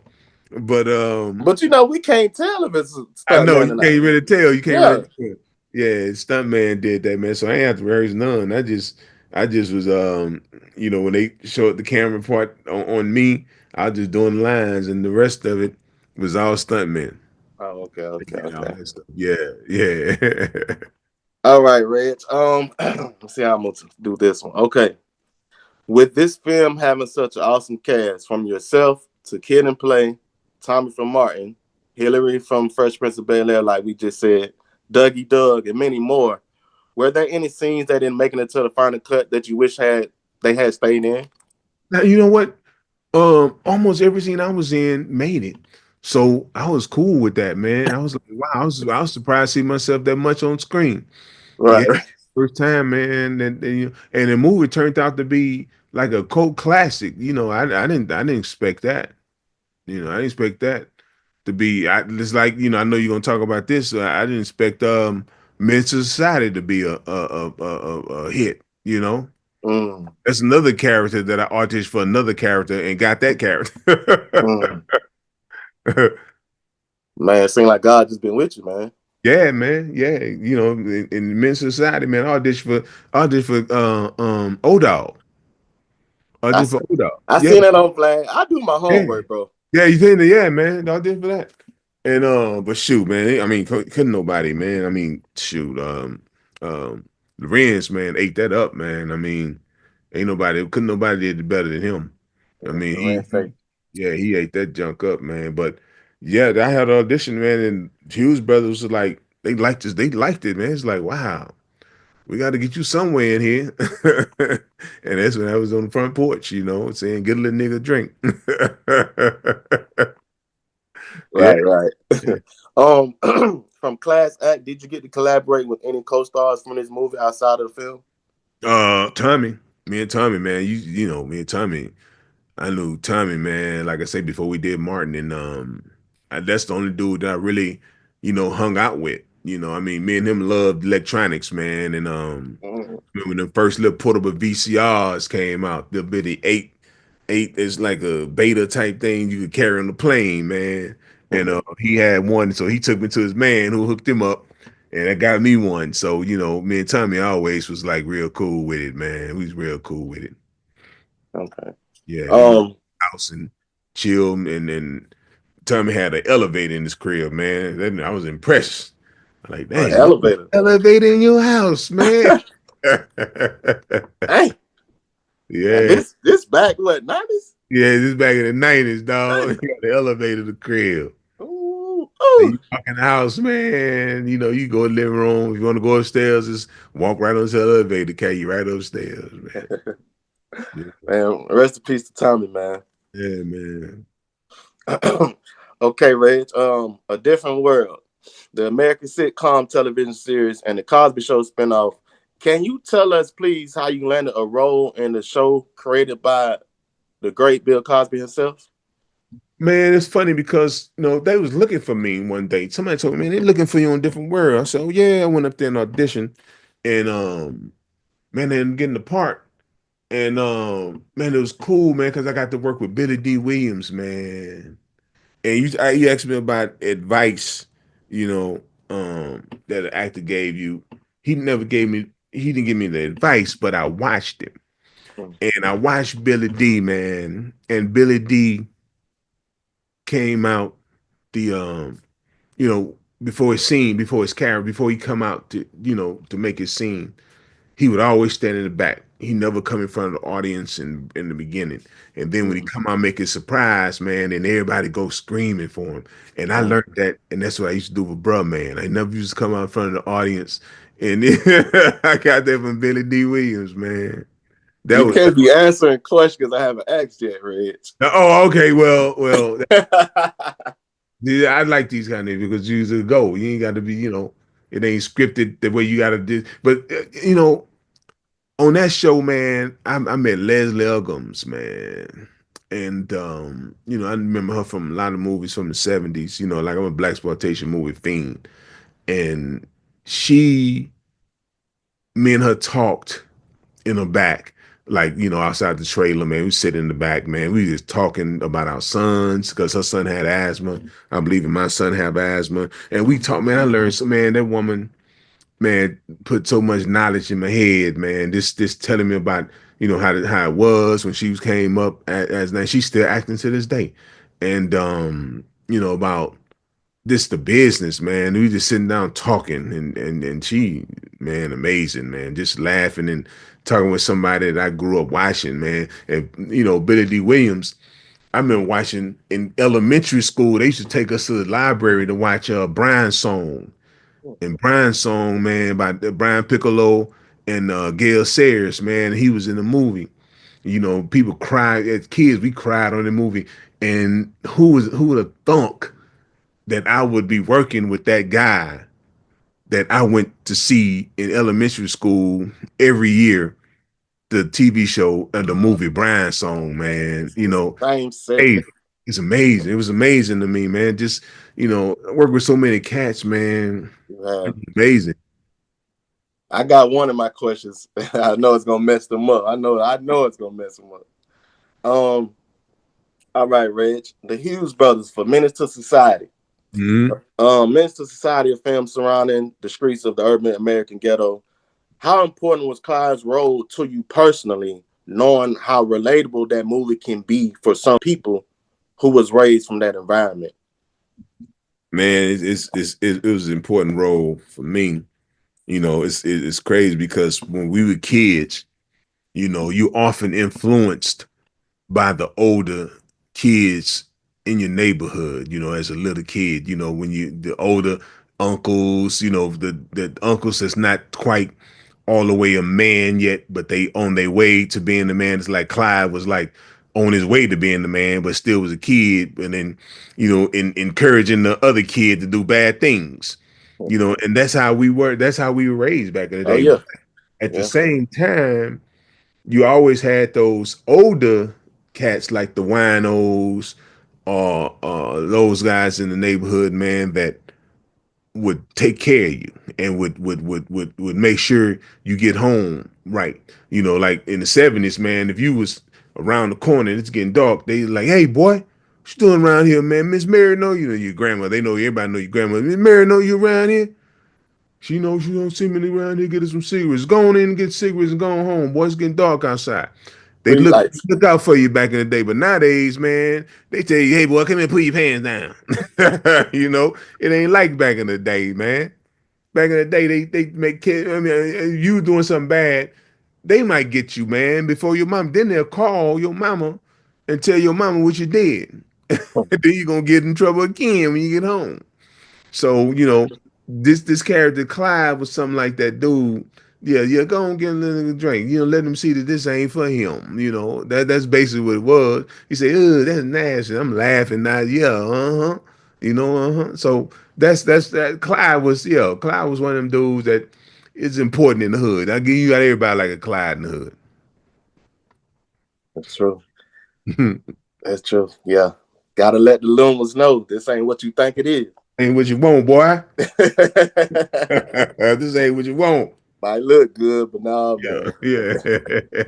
but But we can't tell if it's a I stunt know man you or not. can't really tell. You can't really Yeah. tell. Yeah, stunt man did that, man. So I ain't have to rehearse none. I just was when they showed the camera part on me, I was just doing lines, and the rest of it was all stunt man. Oh, okay, okay, Yeah, all okay. that stuff. Yeah, yeah. All right, Reg. Let's see how I'm gonna do this one. Okay. With this film having such an awesome cast, from yourself to Kid and Play, Tommy from Martin, Hillary from Fresh Prince of Bel Air, like we just said, Dougie Doug, and many more, were there any scenes that didn't make it into the final cut that you wish they had stayed in? Now you know what? Almost every scene I was in made it, so I was cool with that, man. I was like, wow, I was surprised to see myself that much on screen. Yeah, Right. first time, man, and the movie turned out to be like a cult classic. I didn't expect that. I didn't expect that to be. It's like I know you're gonna talk about this. I didn't expect Men's Society to be a hit. You know, Mm, that's another character that I auditioned for another character and got that character. mm. Man, it seems like God just been with you, man. Yeah, man. Yeah, in men's society, man, I auditioned for O Dog. I, Auditioned s- for O Dog. I Yeah, seen that on flag. I do my yeah. homework, bro. Yeah, you think that? Yeah, man. I did for that. And but shoot, man. I mean, couldn't nobody, man. I mean, shoot, the Rens, man, ate that up, man. I mean, couldn't nobody did it better than him. I Yeah, mean, the red fake. yeah, he ate that junk up, man. But yeah, I had an audition, man, and Hughes Brothers was like, they liked this, they liked it, man. It's like, wow, we got to get you somewhere in here. And that's when I was on the front porch, saying, get a little nigga a drink. Yeah. Right, right. Yeah. um, from Class Act, did you get to collaborate with any co-stars from this movie outside of the film? Tommy, me and Tommy, man, me and Tommy, I knew Tommy, man. Like I said before, we did Martin, and that's the only dude that I really, hung out with. I mean, me and him loved electronics, man, and Mm, when the first little portable VCRs came out, the bitty eight is like a beta type thing you could carry on the plane, man. And mm, he had one, so he took me to his man who hooked him up, and that got me one. So me and Tommy always was like real cool with it, man. We was real cool with it. okay. Yeah, he was Um, house and chill, and then Tommy had an elevator in his crib, man. Then I was impressed. I'm like, an dang, you got an elevator. elevator in your house, man. Dang. And Yeah. this back what 90s? Yeah, this is back in the 90s, dog. Dang. You got the elevator to the crib. Ooh, Then ooh. you walk in the house, man. You go to the living room. If you want to go upstairs, just walk right onto the elevator, carry you right upstairs, man. Yeah, Man, rest in peace to Tommy, man. yeah, man. Okay, Reg. A Different World, the American sitcom television series, and the Cosby Show spinoff. Can you tell us, please, how you landed a role in the show created by the great Bill Cosby himself? Man, it's funny because they was looking for me one day. Somebody told me, man, they're looking for you on Different World. I said, oh yeah, I went up there and auditioned, and man, they didn't get in the part. And man, it was cool, man, because I got to work with Billy D. Williams, man. And you asked me about advice, that an actor gave you. He didn't give me the advice, but I watched him. Mm, And I watched Billy D, man. And Billy D came out the before his character, before he come out to make his scene. He would always stand in the back. He never come in front of the audience in the beginning. And then when he mm, come out make his surprise, man, and everybody go screaming for him. And I mm. learned that, and that's what I used to do with bruh, man. I never used to come out in front of the audience. And I got that from Billy D. Williams, man. That You was can't be answering questions I haven't asked yet, Reg. oh, okay. Well, yeah, I like these kind of because you just go. You ain't got to be, it ain't scripted the way you got to do. But on that show, man, I met Leslie Uggams, man. And I remember her from a lot of movies from the 70s, like I'm a black exploitation movie fiend. And she me and her talked in the back, like, outside the trailer, man. We sit in the back, man. We just talking about our sons, because her son had asthma. I believe in my son have asthma. And we talk, man, I learned so man, that woman man, put so much knowledge in my head, man. This telling me about, how it was when she was came up as now she's still acting to this day. And about this the business, man. We just sitting down talking and she, man, amazing, man. Just laughing and talking with somebody that I grew up watching, man. And Billy D. Williams, I remember watching in elementary school, they used to take us to the library to watch Brian's Song. And Brian's Song, man, by Brian Piccolo and Gail Sayers, man, he was in the movie. People cried as kids. We cried on the movie. And who would have thunk that I would be working with that guy that I went to see in elementary school every year, the TV show and the movie Brian's Song, man. Same set. Hey, it's amazing. It was amazing to me, man. Just, work with so many cats, man. You have. Amazing. I got one of my questions. I know it's gonna mess them up. I know it's gonna mess them up. Um, all right, Reg. The Hughes brothers for Menace to Society. Hmm. Menace to Society, a film surrounding the streets of the urban American ghetto. How important was Clive's role to you personally, knowing how relatable that movie can be for some people who was raised from that environment? Man, it was an important role for me. You know, it's crazy because when we were kids, you know, you often influenced by the older kids in your neighborhood, you know, as a little kid, you know, when you the older uncles, you know, the uncles that's not quite all the way a man yet, but they on their way to being the man. It's like Clive was like on his way to being the man, but still was a kid, and then, you know, encouraging the other kid to do bad things. You know, and that's how we were. That's how we were raised back in the Oh day. But yeah, at the yeah. same time, you always had those older cats like the winos or those guys in the neighborhood, man, that would take care of you and would make sure you get home right. You know, like in the 70s, man, if you was around the corner and it's getting dark, they like, hey boy, what you doing around here, man? Miss Mary know you know your grandma. They know everybody know your grandma. Miss Mary know you around here. She knows you don't see me around here. Get us some cigarettes. Go on in and get cigarettes and go on home. Boy, it's getting dark outside. They Street lights. look out for you back in the day, but nowadays, man, they tell you, "Hey, boy, come here, put your pants down." You know, it ain't like back in the day, man. Back in the day, they make kids. I mean, you doing something bad, they might get you, man, before your mom. Then they'll call your mama and tell your mama what you did. Then you're gonna get in trouble again when you get home. So, you know, this character Clive was something like that dude. Yeah, yeah, go and get a little drink. You know, let him see that this ain't for him. You know, that's basically what it was. He said, "Oh, that's nasty." I'm laughing now. Yeah, uh-huh. You know, uh-huh. So that's that Clyde was, yeah, Clyde was one of them dudes that is important in the hood. I give you got everybody like a Clyde in the That's true. hood. That's true. Yeah. Gotta let the Lumos know this ain't what you think it is. Ain't what you want, boy. This ain't what you want. Might look good, but nah, Yeah, man. yeah.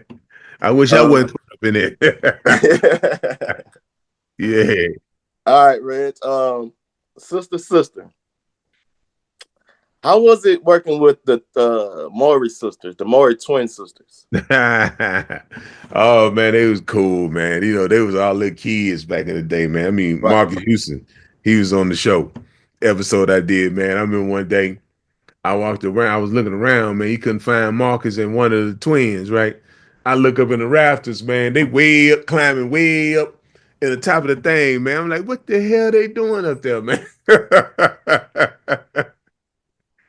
I wish I Um, wasn't put up in there. Yeah. all right, Reg. Sister. How was it working with the Maury sisters, the Maury twin sisters? Oh man, they was cool, man. You know, they was all little kids back in the day, man. I mean, Right. Marcus Houston, he was on the show episode I did, man. I remember one day I walked around, I was looking around, man. He couldn't find Marcus and one of the twins, right? I look up in the rafters, man. They way up, climbing way up in the top of the thing, man. I'm like, what the hell they doing up there, man?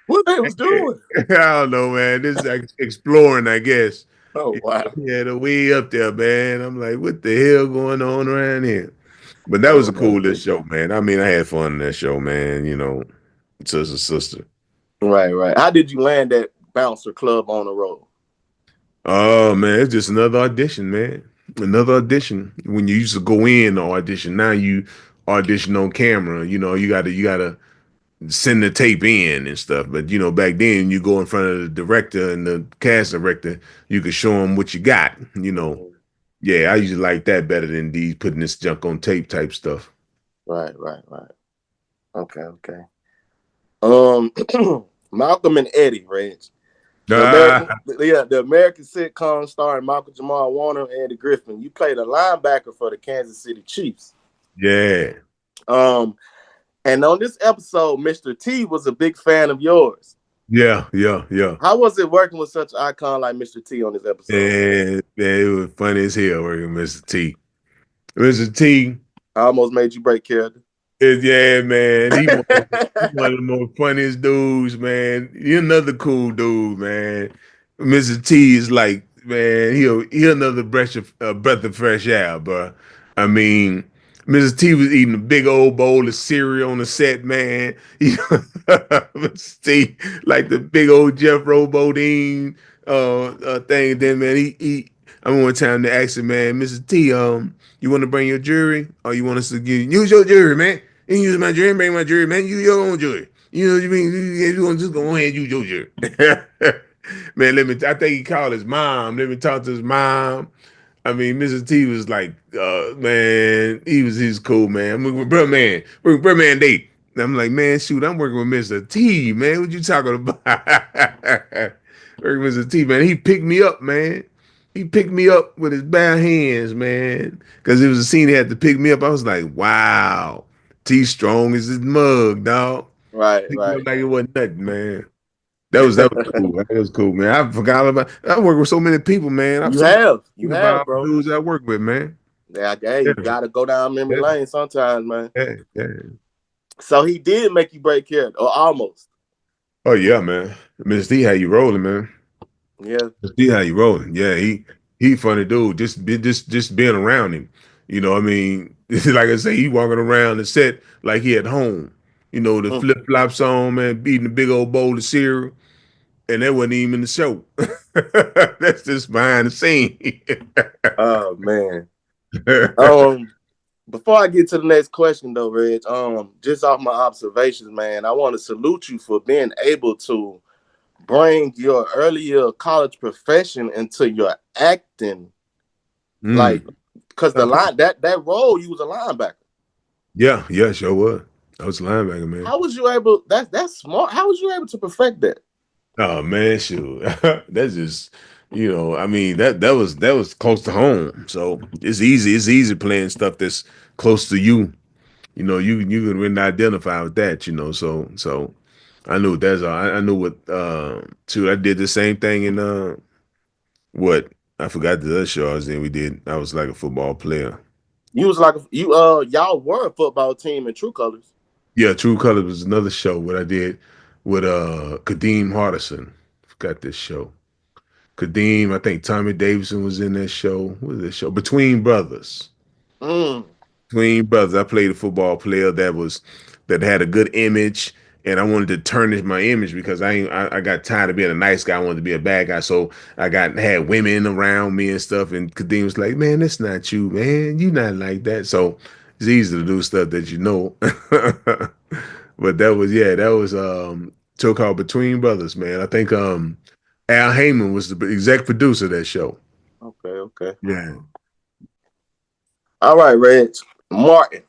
What they was doing? I don't know, man. This is like exploring, I guess. Oh wow. Yeah, the way up there, man. I'm like, what the hell going on around here? But that was Oh a my cool little goodness. show, man. I mean, I had fun in that show, man. You know, sister, sister. Right, right. How did you land that bouncer club on the road? Oh man, it's just another audition, man. Another audition. When you used to go in to audition, now you audition on camera. You know, you gotta send the tape in and stuff. But you know, back then you go in front of the director and the cast director, you could show them what you got. You know, Mhm. yeah, I usually like that better than these putting this junk on tape type stuff. Right, right, right. Okay, okay. Um, Malcolm and Eddie, Reg. Ah, The American sitcom starring Michael Jamal Warner and Eddie Griffin. You played a linebacker for the Kansas City Chiefs. yeah, Um, and on this episode, Mr. T was a big fan of yours. yeah, yeah, yeah. How was it working with such an icon like Mr. T on this episode? And man, it was funny as hell working with Mr. T. Mr. T, I almost made you break character. yeah, man. He one of the most funniest dudes, man. He another cool dude, man. Mr. T is like, man, he another breath of fresh air, bro. I mean, Mr. T was eating a big old bowl of cereal on the set, man. Mr. T, like the big old Jeff Robodine thing. Then, man, I remember one time they asked him, man, Mr. T, you want to bring your jury, or you want us to use your jury, man? You use my jury, bring my jury, man. Use your own jury. You know what you mean? You want to just go ahead and use your jury. Man, I think he called his mom. Let me talk to his mom. I mean, Mr. T was like, man, he's cool, man. I'm working with Bro Man, working with Bro Man Day. And I'm like, man, shoot, I'm working with Mr. T, man. What you talking about? Working with Mr. T, man. He picked me up, man. He picked me up with his bare hands, man. Because it was a scene he had to pick me up. I was like, wow, T strong as his mug, dog. Right, Picked me right. up like it wasn't nothing, man. That was cool. Man. That was cool, man. I forgot about. I work with so many people, man. I'm sometimes You think about have, all the bro. dudes I work with, man. Yeah, hey, Yeah, you gotta go down memory yeah, lane sometimes, man. yeah, yeah. So he did make you break character, or almost. Oh yeah, man. Miss D, how you rolling, man? Yeah. Miss D, how you rolling? Yeah, he funny dude. Just being around him, you know. I mean, like I say, he walking around the set like he at home. You know, the Mm. flip flops on, man, eating a big old bowl of cereal, and that wasn't even in the show. That's just behind the scene. Oh man. Um, Before I get to the next question though, Reg, just off my observations, man, I want to salute you for being able to bring your earlier college profession into your acting, like, Mm. because that role you was a linebacker. Yeah, yeah, sure was. I was a linebacker, man. How was you able? That's smart. How was you able to perfect that? Oh man, shoot. That's just I mean that was close to home. So it's easy. It's easy playing stuff that's close to you. You can really identify with that, So I knew that's I knew what too. I did the same thing in what I forgot the other show I was in. I was like a football player. You was like you y'all were a football team in True Colors. Yeah, True Colors was another show what I did with Kadeem Hardison. Forgot this show. Kadeem, I think Tommy Davidson was in that show. What is this show? Between Brothers. Mm. Between Brothers. I played a football player that had a good image, and I wanted to tarnish my image because I got tired of being a nice guy. I wanted to be a bad guy, so I had women around me and stuff. And Kadeem was like, "Man, that's not you, man. You not like that." So it's easy to do stuff that you know. But that was show called Between Brothers, man. I think Al Heyman was the exec producer of that show. Okay, okay. Yeah. All right, Reg. Martin.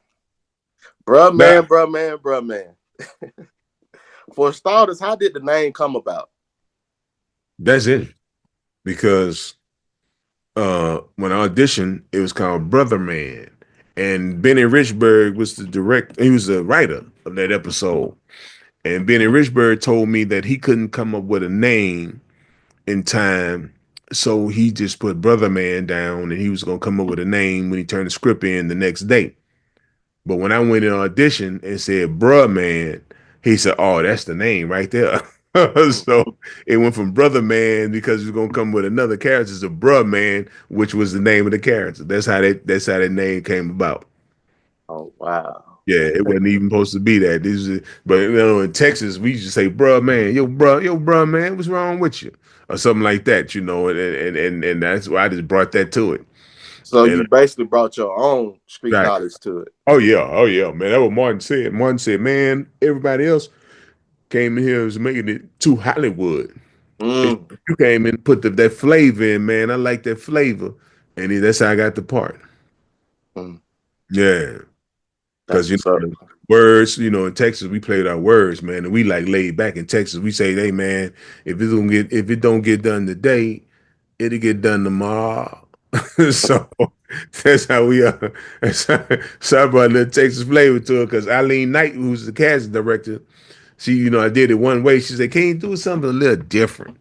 Bruh Nah, man, bruh man, bruh man. For starters, how did the name come about? that's it. Because when I auditioned, it was called Brother Man. And Benny Richburg was he was the writer of that episode. And Benny Richburg told me that he couldn't come up with a name in time. So he just put Brother Man down and he was gonna come up with a name when he turned the script in the next day. But when I went in audition and said Bruh Man, he said, "Oh, that's the name right there." Mm. So it went from Brother Man because he was gonna come with another character to Bruh Man, which was the name of the character. That's how that name came about. Oh wow. Yeah, it wasn't even supposed to be that. But in Texas, we used to say, "Bruh Man, yo, bruh man, what's wrong with you?" Or something like that, and that's why I just brought that to it. So And you basically brought your own street right. knowledge to it. Oh yeah, man. That's what Martin said. Martin said, "Man, everybody else came in here was making it too Hollywood. And Mm. you came in and put that flavor in, man. I like that flavor, and that's how I got the part. Mm. Yeah, because That's what's up. words. In Texas we played our words, man, and we like laid back in Texas. We say, hey, man, if it don't get done today, it'll get done tomorrow. So that's how we are. So I brought a little Texas flavor to it because Eileen Knight, who's the casting director, I did it one way. She said, "Can you do something a little different?"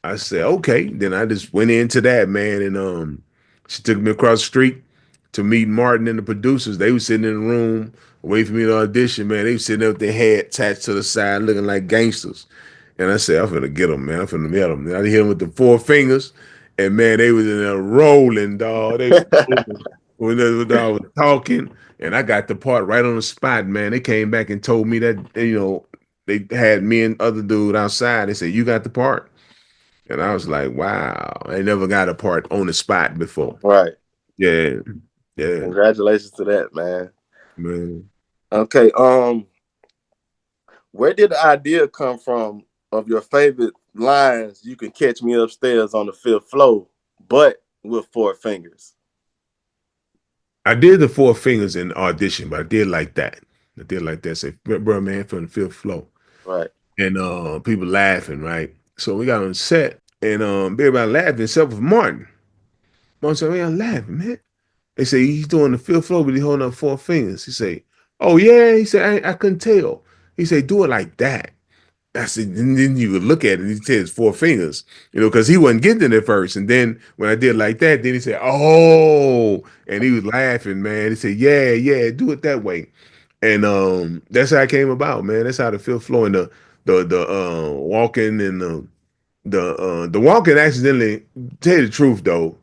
I said, "Okay." Then I just went into that, man, and she took me across the street to meet Martin and the producers. They was sitting in the room waiting for me to audition, man. They was sitting there with their head attached to the side, looking like gangsters. And I said, "I'm finna get them, man. I'm finna get them." And I hit them with the four fingers, and man, they was in there rolling, dog. They was rolling when I was talking, and I got the part right on the spot, man. They came back and told me that, they had me and other dude outside. They said, "You got the part." And I was like, wow, I never got a part on the spot before. Right. Yeah, yeah, Congratulations to that, man. man. Okay. Where did the idea come from of your favorite lines, "You can catch me upstairs on the fifth floor, but with four fingers." I did the four fingers in audition, but I did like that. I did like that. Say, bro, man, from the fifth floor. Right. And people laughing, right? So we got on set and everybody laughing except for Martin. Martin said, man, I'm laughing, man. They say he's doing the fifth floor, but he's holding up four fingers. He say, oh yeah. He said, I couldn't tell. He said, do it like that. I said, and then you would look at it and he says four fingers, because he wasn't getting it at first. And then when I did like that, then he said, oh, and he was laughing, man. He said, yeah, yeah, do it that way. And that's how it came about, man. That's how the fifth floor and the walking and the walking accidentally, tell you the truth though,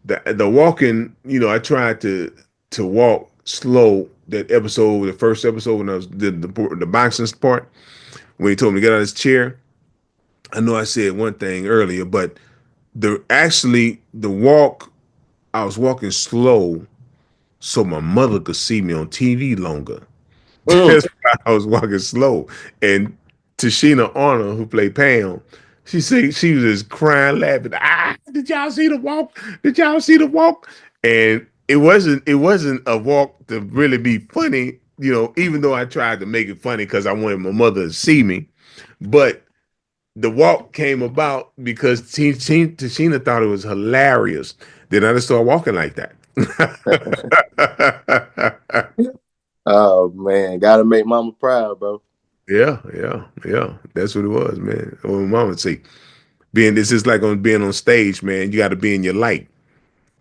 the walking, I tried to walk slow that episode, the first episode when I was the boxing part, when he told me to get out of his chair. I know I said one thing earlier, but the walk, I was walking slow so my mother could see me on TV longer. Mm. That's why I was walking slow. And Tashina Arnold, who played Pam, she said she was just crying, laughing. Did y'all see the walk? Did y'all see the walk? And it wasn't a walk to really be funny, even though I tried to make it funny because I wanted my mother to see me. But the walk came about because Tashina thought it was hilarious. Then I just started walking like that. Oh man, gotta make mama proud, bro. Yeah, yeah, yeah. That's what it was, man. Well, my mama would say, being this is like on being on stage, man. You got to be in your light.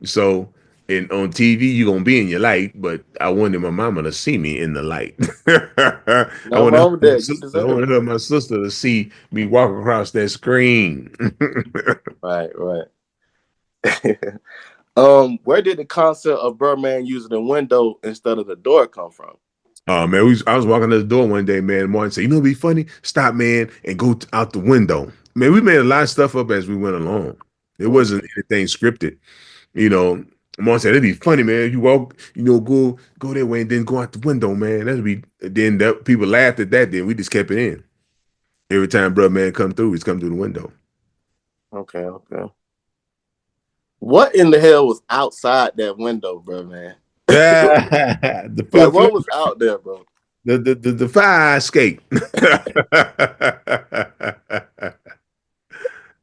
So, in on TV, you gonna be in your light. But I wanted my mama to see me in the light. I Nothing wanted wrong with my that. You sister. I deserve wanted it. her, my sister, to see me walk across that screen. Right, right. Where did the concept of Birdman using the window instead of the door come from? Oh man, I was walking to the door one day, man. Martin said, "You know, what'd be funny. Stop, man, and go out the window." Man, we made a lot of stuff up as we went along. It Mm. wasn't anything scripted. You know, Martin said, "It'd be funny, man. You walk, go that way and then go out the window, man. That'd be." Then people laughed at that. Then we just kept it in. Every time brother man come through, he's come through the window. Okay, okay. What in the hell was outside that window, bro, man? The Like, fifth floor, what was out there, bro? the fire escape.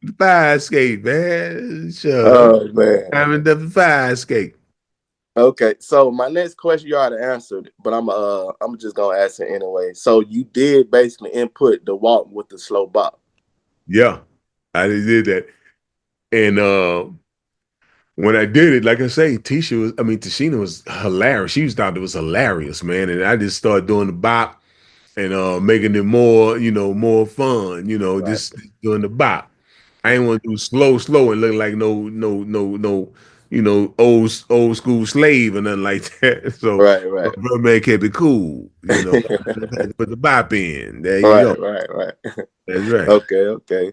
The fire escape, man. Sure. Oh man. Having the fire escape. Okay, so my next question you already answered, but I'm just gonna ask it anyway. So you did basically input the walk with the slow bop. Yeah. I did that. And when I did it, like I say, Tashina was hilarious. She thought it was hilarious, man. And I just started doing the bop and making it more, more fun, Right, just doing the bop. I ain't want to do slow and look like no, old school slave or nothing like that. So right, right, brother man kept it cool, I had to put the bop in. There you go. right, right, right. That's right. Okay, okay.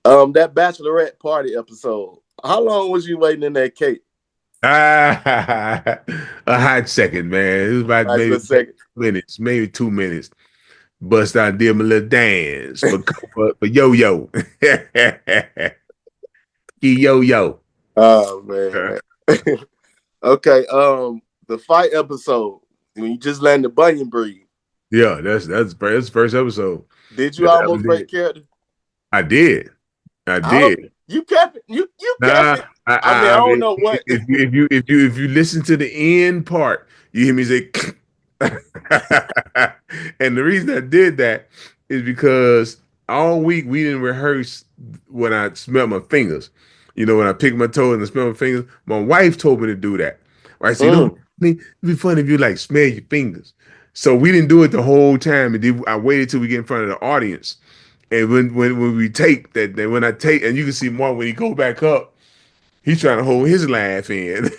That bachelorette party episode. How long was you waiting in that cake? Ah, a hot second, man. It was about Nice maybe little second. minutes, maybe 2 minutes. Bust out, did my little dance for yo yo, yo yo. Oh man, man. Okay. The fight episode when you just letting the bunion breathe. Yeah, that's the first episode. Did you That I was almost in. break character? I did. I I don't. did. You kept it. You kept Nah, it. I mean, I I don't mean, know what. if you listen to the end part, you hear me say, and the reason I did that is because all week we didn't rehearse when I smelled my fingers. When I picked my toes and I smelled my fingers, my wife told me to do that. I said, Mm, it'd be funny if you like smell your fingers. So we didn't do it the whole time. And then I waited till we get in front of the audience. And when we take that, then when I take, and you can see Mark when he go back up, he's trying to hold his laugh in,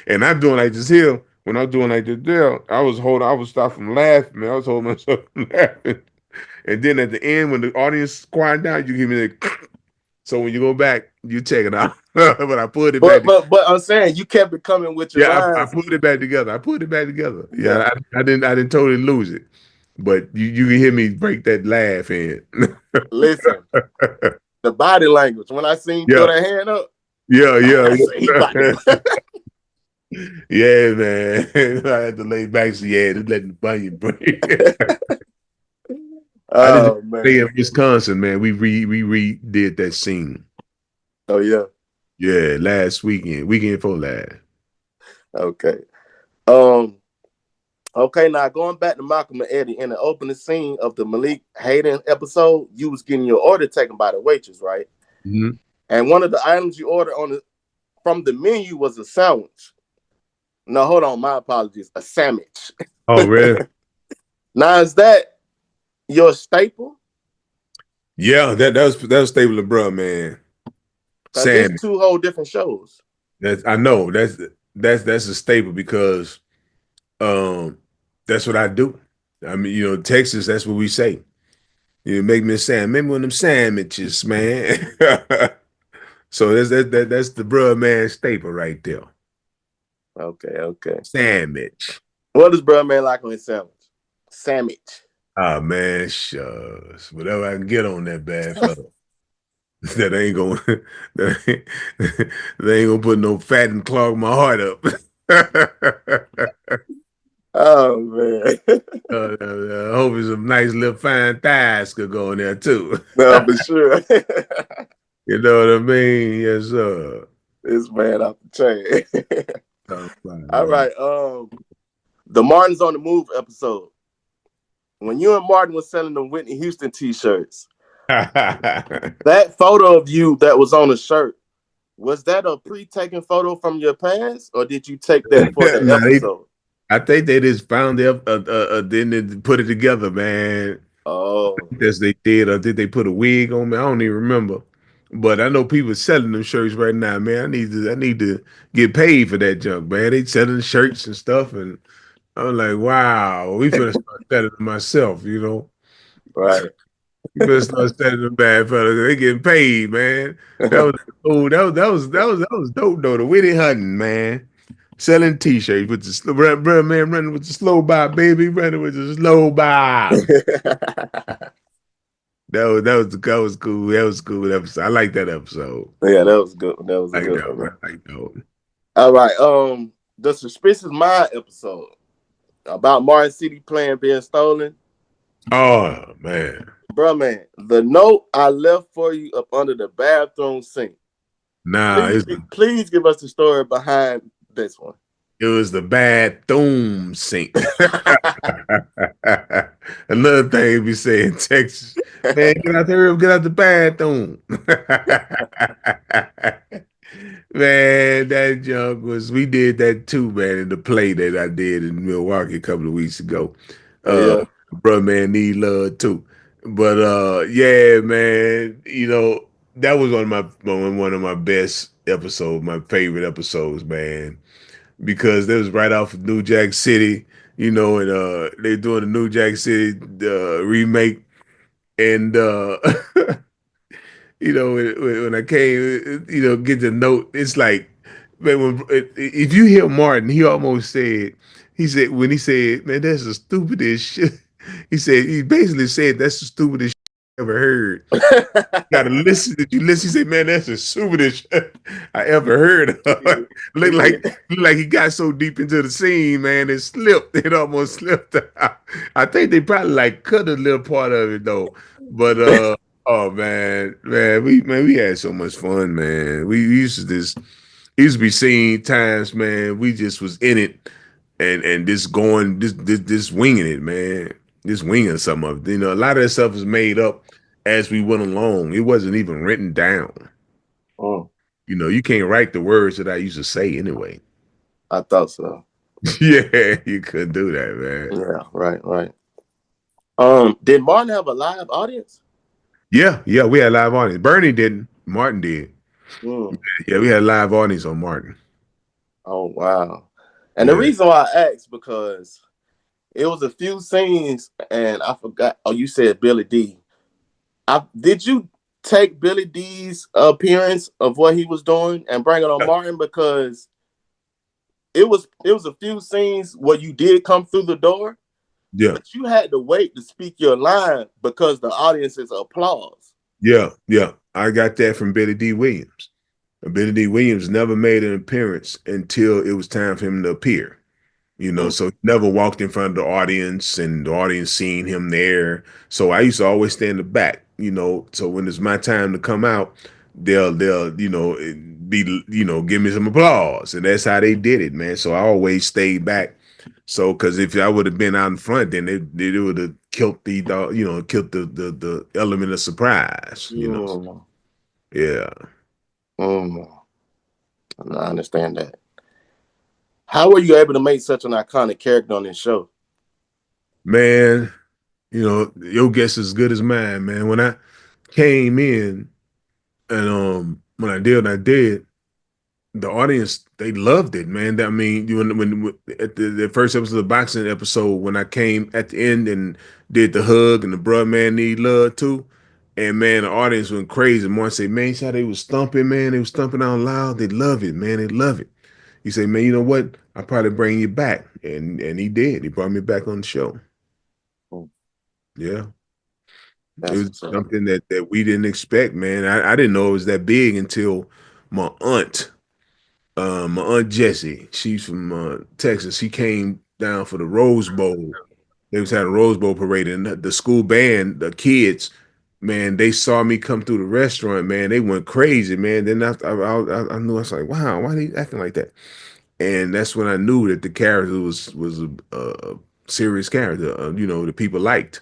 and I'm doing like this here. When I'm doing like this there, I was stopped from laughing, man. I was holding myself from laughing. And then at the end, when the audience quiet down, you give me the. So when you go back, you check it out. But I put it back. but I'm saying you kept it coming with your Yeah, I lines. put it back together. I put it back together. Yeah. Yeah, I didn't totally lose it. but you can hear me break that laugh in. Listen, the body language. When I seen you throw Yeah, that hand up, yeah, yeah, I said he about yeah. to. Yeah, man. I had to lay back. So yeah, just letting the bunion break. I just Oh stay in man. Wisconsin, man. We redid that scene. Oh yeah. Yeah, last weekend before last. Okay. Um. Okay. Now going back to Malcolm and Eddie in the opening scene of the Malik Hayden episode, you was getting your order taken by the waitress, right? Mhm. And one of the items you ordered from the menu was a sandwich. No, hold on. My apologies. A sandwich. Oh, really? Now is that your staple? Yeah, that was Stable Bruh, man. Cause this Sam. two whole different shows. That's I know that's a staple because um that's what I do. I mean, Texas, that's what we say. You make me a sandwich. Remember when them sandwiches, man? So that's the bruh man staple right there. Okay, okay. Sandwich. What does bro man like on his sandwich? Sandwich. Ah man, shucks. Whatever I can get on that bad fella. That ain't gonna that ain't, that ain't gonna put no fat and clog my heart up. Oh man. I hope it's some nice little fine thighs could go in there too. No, for sure. You know what I mean? Yes, sir. This man off the chain. Oh, All man. right. The Martin's on the Move episode. When you and Martin was selling them Whitney Houston t-shirts, that photo of you that was on the shirt, was that a pre-taken photo from your past, or did you take that for the Nah, episode? I think they just found it, then they put it together, man. Oh, As they did, or did they put a wig on me? I don't even remember. But I know people selling them shirts right now, man. I need to get paid for that junk, man. They selling shirts and stuff, and I'm like, wow, we finna start selling them myself. right. You better start selling them bad fellas. They getting paid, man. That was that was dope though. The witty hunting, man. Selling t-shirts with the bro, man running with the slow bob, baby, running with the slow bob. That was cool. That was cool episode. I like that episode. Yeah, that was good. That was a I like good that one, man. one. I like that one. All right. The Suspicious Mind episode about Martin City plan being stolen. Oh man. Bro, man, the note I left for you up under the bathroom sink. Nah, Please give us the story behind this one. it was the bathroom sink. Another thing we say in Texas, man, get out there, get out the bathroom. Man, that junk we did that too, man, in the play that I did in Milwaukee a couple of weeks ago. Oh Uh, yeah. Brother man need love too. But yeah, man, that was one of my best episodes, my favorite episodes, man, because that was right off of New Jack City, and they're doing the New Jack City remake, and when I came, get the note, it's like, man, if you hear Martin, he said when he said, man, that's the stupidest shit. He basically said that's the stupidest shit I ever heard. Gotta listen. Did you listen? He said, "Man, that's the stupidest shit I ever heard of." look like look like he got so deep into the scene, man, it slipped. It almost slipped out. I think they probably like cut a little part of it though. But oh man, we had so much fun, man. We used to be seeing times, man. We just was in it and just going, just winging it, man. Just winging some of it. A lot of that stuff was made up as we went along. It wasn't even written down. Mm, You can't write the words that I used to say anyway. I thought so. Yeah, you couldn't do that, man. Yeah, right, right. Did Martin have a live audience? Yeah, yeah, we had live audience. Bernie didn't. Martin did. Mm. Yeah, we had live audience on Martin. Oh wow. And the Yeah. reason why I asked because it was a few scenes and I forgot. Oh, you said Billy D. Did you take Billy D's appearance of what he was doing and bring it on Martin because it was a few scenes where you did come through the door, Yeah, but you had to wait to speak your line because the audience's applause. yeah, yeah. I got that from Billy D. Williams. Billy D. Williams never made an appearance until it was time for him to appear. Mm. So he never walked in front of the audience and the audience seeing him there. So I used to always stay in the back, so when it's my time to come out, they'll be give me some applause, and that's how they did it, man. So I always stayed back. So because if I would have been out in front, then they would have killed killed the element of surprise. Mm. Yeah, Mm. I understand that. How were you able to make such an iconic character on this show? man. Your guess is as good as mine, man. When I came in, and when I did, the audience they loved it, man. I mean, when at the first episode of the boxing episode, when I came at the end and did the hug and the bruh man need love too, and man, the audience went crazy. Martin said, man, you saw they was thumping, man. They was thumping out loud. They love it, man. They love it. He said, man, you know what? I'll probably bring you back, and he did. He brought me back on the show. Mm. Yeah. It That's was what's up. something that we didn't expect, man. I didn't know it was that big until my aunt, my aunt Jessie, she's from Texas. She came down for the Rose Bowl. They was having a Rose Bowl parade, and the school band, the kids, man, they saw me come through the restaurant, man. They went crazy, man. Then after I knew, I was like, wow, why are they acting like that? And that's when I knew that the character was a serious character. The people liked.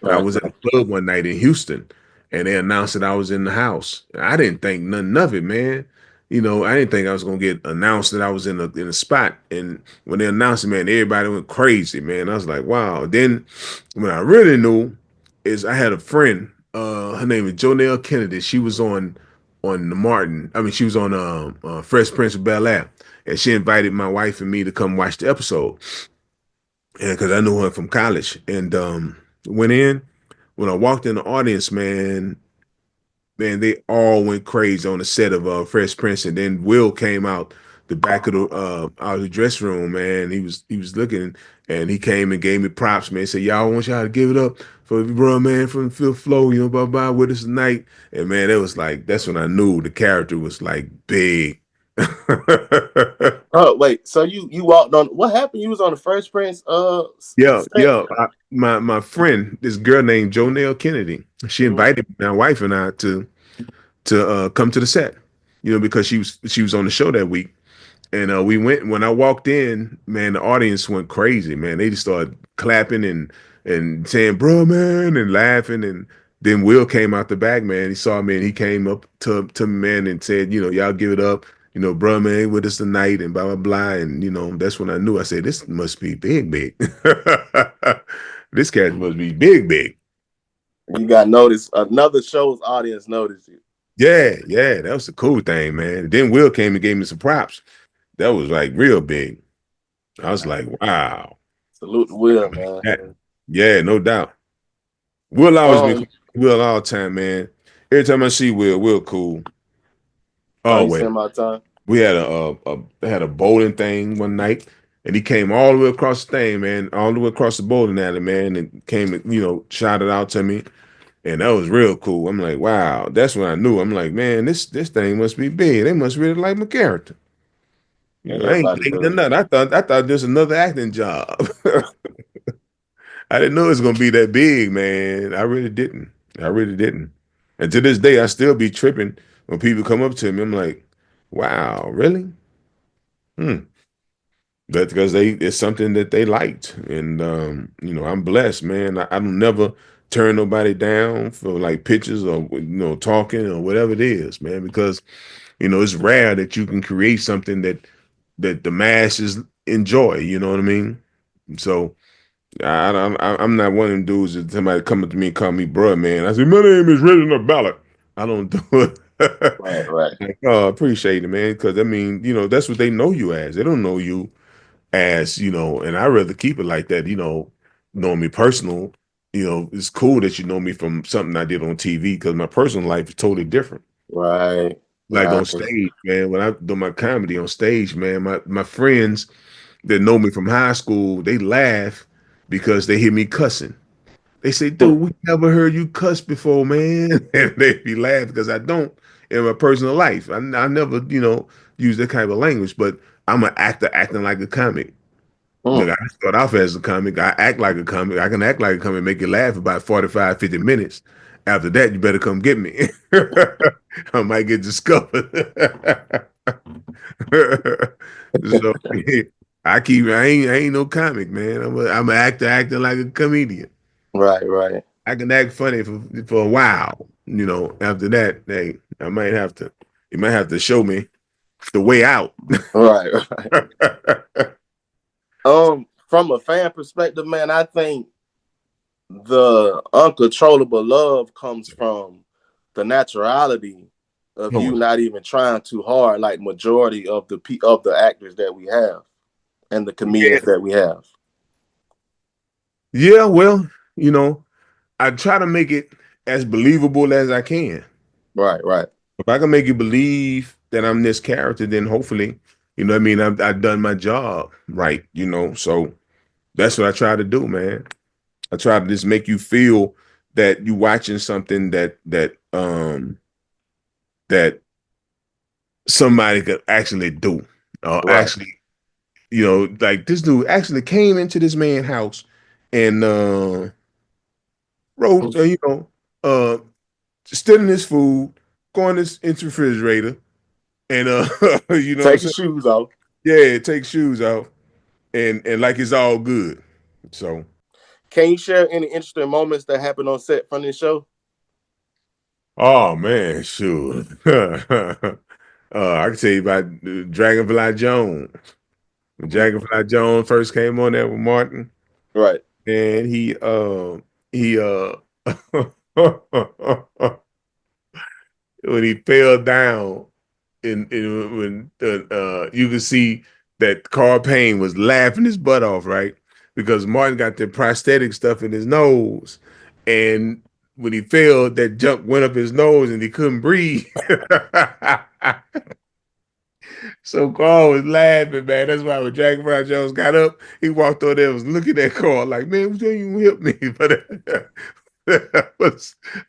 And I Right, was at right. a club one night in Houston, and they announced that I was in the house. I didn't think nothing of it, man. I didn't think I was gonna get announced that I was in a spot. And when they announced it, man, everybody went crazy, man. I was like, wow. Then when I really knew is I had a friend. Her name is Jonelle Kennedy. She was on the Martin. I mean, she was on Fresh Prince of Bel-Air, and she invited my wife and me to come watch the episode. And because I knew her from college, and went in. When I walked in the audience, man, they all went crazy on the set of Fresh Prince, and then Will came out the back of the out of the dressing room, man. He was looking, and he came and gave me props, man. He said, "Y'all want y'all to give it up for the bro, man, from the fifth floor, blah blah with us tonight." And man, it was like that's when I knew the character was like big. Oh wait, so you walked on what happened? You was on the First Prince Yeah, set. yeah. My friend, this girl named Jonelle Kennedy, she Mhm. invited my wife and I to come to the set, because she was on the show that week, and we went. When I walked in, man, the audience went crazy, man. They just started clapping and saying, "Bro, man," and laughing, and then Will came out the back, man. He saw me and he came up to me, man, and said, "Y'all give it up." Bro, man, with us tonight, and blah blah blah, and that's when I knew. I said, "This must be big, big. This cat must be big, big." You got noticed. Another show's audience noticed you. Yeah, yeah, that was the cool thing, man. Then Will came and gave me some props. That was like real big. I was like, wow. Salute to Will, man. Yeah, no doubt. Will always been Um, cool. Will all the time, man. Every time I see Will cool. you Always. seen my time. We had a bowling thing one night, and he came all the way across the thing, man, all the way across the bowling alley, man, and came and shouted out to me, and that was real cool. I'm like, wow, that's when I knew. I'm like, man, this thing must be big. They must really like my character. I ain't Everybody thinking does. nothing. I thought this was another acting job. I didn't know it was gonna be that big, man. I really didn't. I really didn't. And to this day, I still be tripping when people come up to me. I'm like, wow, really? Hmm. That's because it's something that they liked, and I'm blessed, man. I don't never turn nobody down for like pictures or talking or whatever it is, man. Because it's rare that you can create something that the masses enjoy. You know what I mean? So I'm not one of them dudes that somebody come up to me and call me bruh, man. I say my name is Reginald Ballard. I don't do it. Right, right, Like, oh, I appreciate it, man. Because I mean, that's what they know you as. They don't know you as and I rather keep it like that. Knowing me personal. It's cool that you know me from something I did on TV because my personal life is totally different. right, Like on right. stage, man. When I do my comedy on stage, man, my friends that know me from high school, they laugh because they hear me cussing. They say, Hmm. dude, we never heard you cuss before, man. And they be laughing because I don't in my personal life. I never, use that kind of language, but I'm an actor acting like a comic. Look, Hmm. I start off as a comic. I act like a comic. I can act like a comic, make you laugh about 45, 50 minutes. After that, you better come get me. I might get discovered. So I ain't no comic, man. I'm an actor acting like a comedian. Right, right, I can act funny for a while. After that, hey, you might have to show me the way out. right, right. From a fan perspective, man, I think the uncontrollable love comes from the naturality of Come you on. not even trying too hard, like majority of the actors that we have and the Yeah. comedians that we have. Yeah, well, I try to make it as believable as I can. Right, right, If I can make you believe that I'm this character, then hopefully, what I mean, I've done my job right. So that's what I try to do, man. I try to just make you feel that you watching something that somebody could actually do. right. Actually, like this dude actually came into this man's house and wrote, uh stealing his food, going into the refrigerator, and you know what I'm Take your saying? shoes off. Yeah, take shoes off, and like it's all good. So, Can you share any interesting moments that happened on set from this show? oh man, sure. I can tell you about Dragonfly Jones. When Dragonfly Jones first came on there with Martin, Right. and he when he fell down and when you could see that Carl Payne was laughing his butt off, right? Because Martin got the prosthetic stuff in his nose, and when he fell, that junk went up his nose and he couldn't breathe. So Carl was laughing, man. That's why when Jack Brown Jones got up, he walked over there and was looking at Carl like, man, what you help me? But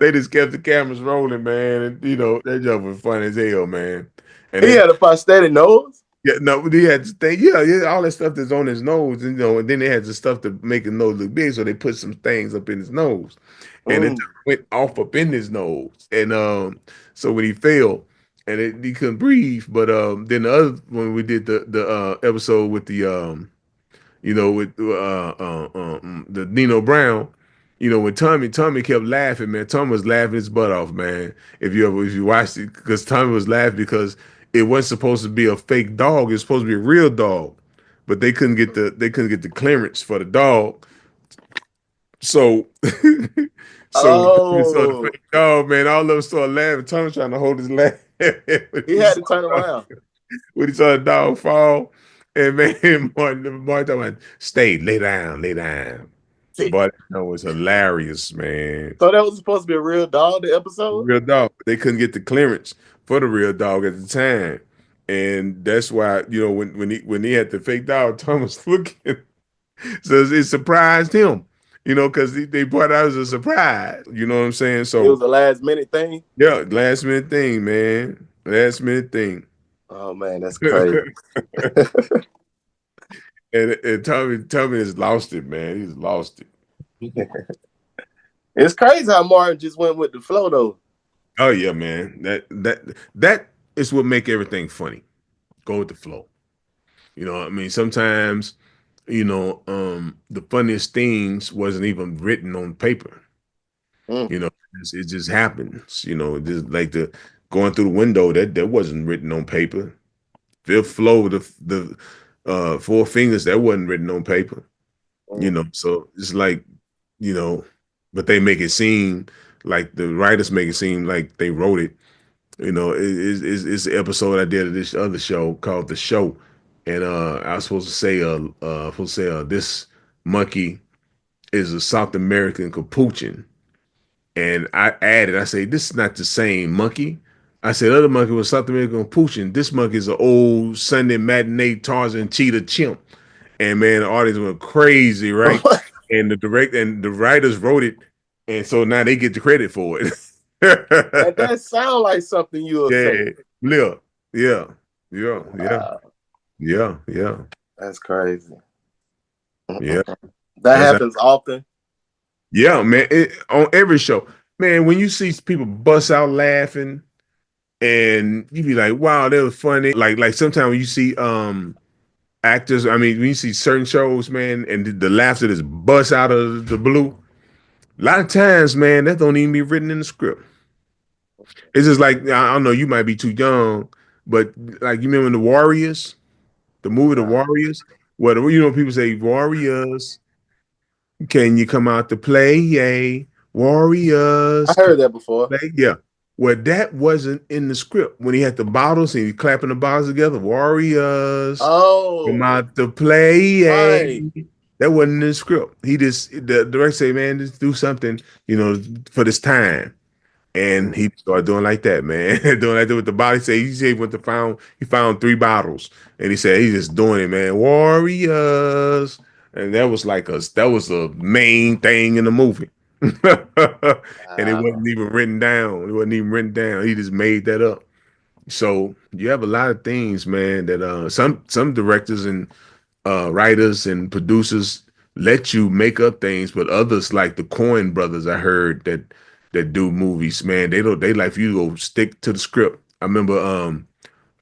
they just kept the cameras rolling, man. And that joke was funny as hell, man. And He then had a prosthetic nose. yeah, no, he had to think, yeah, all that stuff that's on his nose, and then they had the stuff to make his nose look big, so they put some things up in his nose, and it Mm. just went off up in his nose, and so when he fell, and he couldn't breathe, but then the other when we did the episode with the with the Nino Brown, when Tommy kept laughing, man. Tommy was laughing his butt off, man. If you watched it, because Tommy was laughing because it wasn't supposed to be a fake dog. It was supposed to be a real dog, but they couldn't get the clearance for the dog. So when they saw the Oh, fake dog, man, all of them started laughing. Tommy trying to hold his laugh when he he had saw to turn the around. dog fall. And man, Martin talking about, stay, lay down. Sit. But that was hilarious, man. So that was supposed to be a real dog. The episode. Real dog. They couldn't get the clearance for the real dog at the time. And that's why, when he had the fake dog, Thomas looking, so it surprised him, because they brought out as a surprise. You know what I'm saying? It was So a last minute thing. yeah, last minute thing, man. Last minute thing. Oh man, that's crazy. And Tommy has lost it, man. He's lost it. It's crazy how Martin just went with the flow though. Oh yeah, man. That is what make everything funny. Go with the flow. I mean, sometimes, the funniest things wasn't even written on paper. Mm. You know, it just happens. Just like the going through the window that wasn't written on paper. Fifth flow, the four fingers that wasn't written on paper. Mm. So it's like, you know, but they make it seem like the writers make it seem like they wrote it. It's the episode I did of this other show called The Show, and I was supposed to say this monkey is a South American capuchin, and I say this is not the same monkey. I said other monkey was South American capuchin. This monkey is an old Sunday matinee Tarzan cheetah chimp, and man, the audience went crazy, right? and the writers wrote it, and so now they get the credit for it. And that sound like something you will say. Yeah, yeah, yeah, yeah, yeah, Wow, yeah, yeah, that's crazy. yeah. That That's how, happens often. yeah, man. On every show, man. When you see people bust out laughing, and you be like, "Wow, that was funny." Like sometimes when you see actors, I mean, when you see certain shows, man, and the laughter just bust out of the blue. A lot of times, man, that don't even be written in the script. It's just like I don't know. You might be too young, but like you remember the Warriors, the movie The Nah, Warriors. What you know? People say Warriors. Can you come out to play? Yay, I Warriors. Can heard that before. you play? Yeah. Well, that wasn't in the script when he had the bottles and he clapping the bottles together. Warriors come Oh, out to play. Yay. right. That wasn't in the script. He just the director say, man, just do something, for this time. And Mm, he started doing like that, man. Doing like that with the body. He said he found three bottles. And he said he's just doing it, man. Warriors. And that was a main thing in the movie. And it wow. wasn't even written down. It wasn't even written down. He just made that up. So you have a lot of things, man, that some directors and writers and producers let you make up things, but others like the Coen brothers, I heard that do movies, man, they like for you to go stick to the script. I remember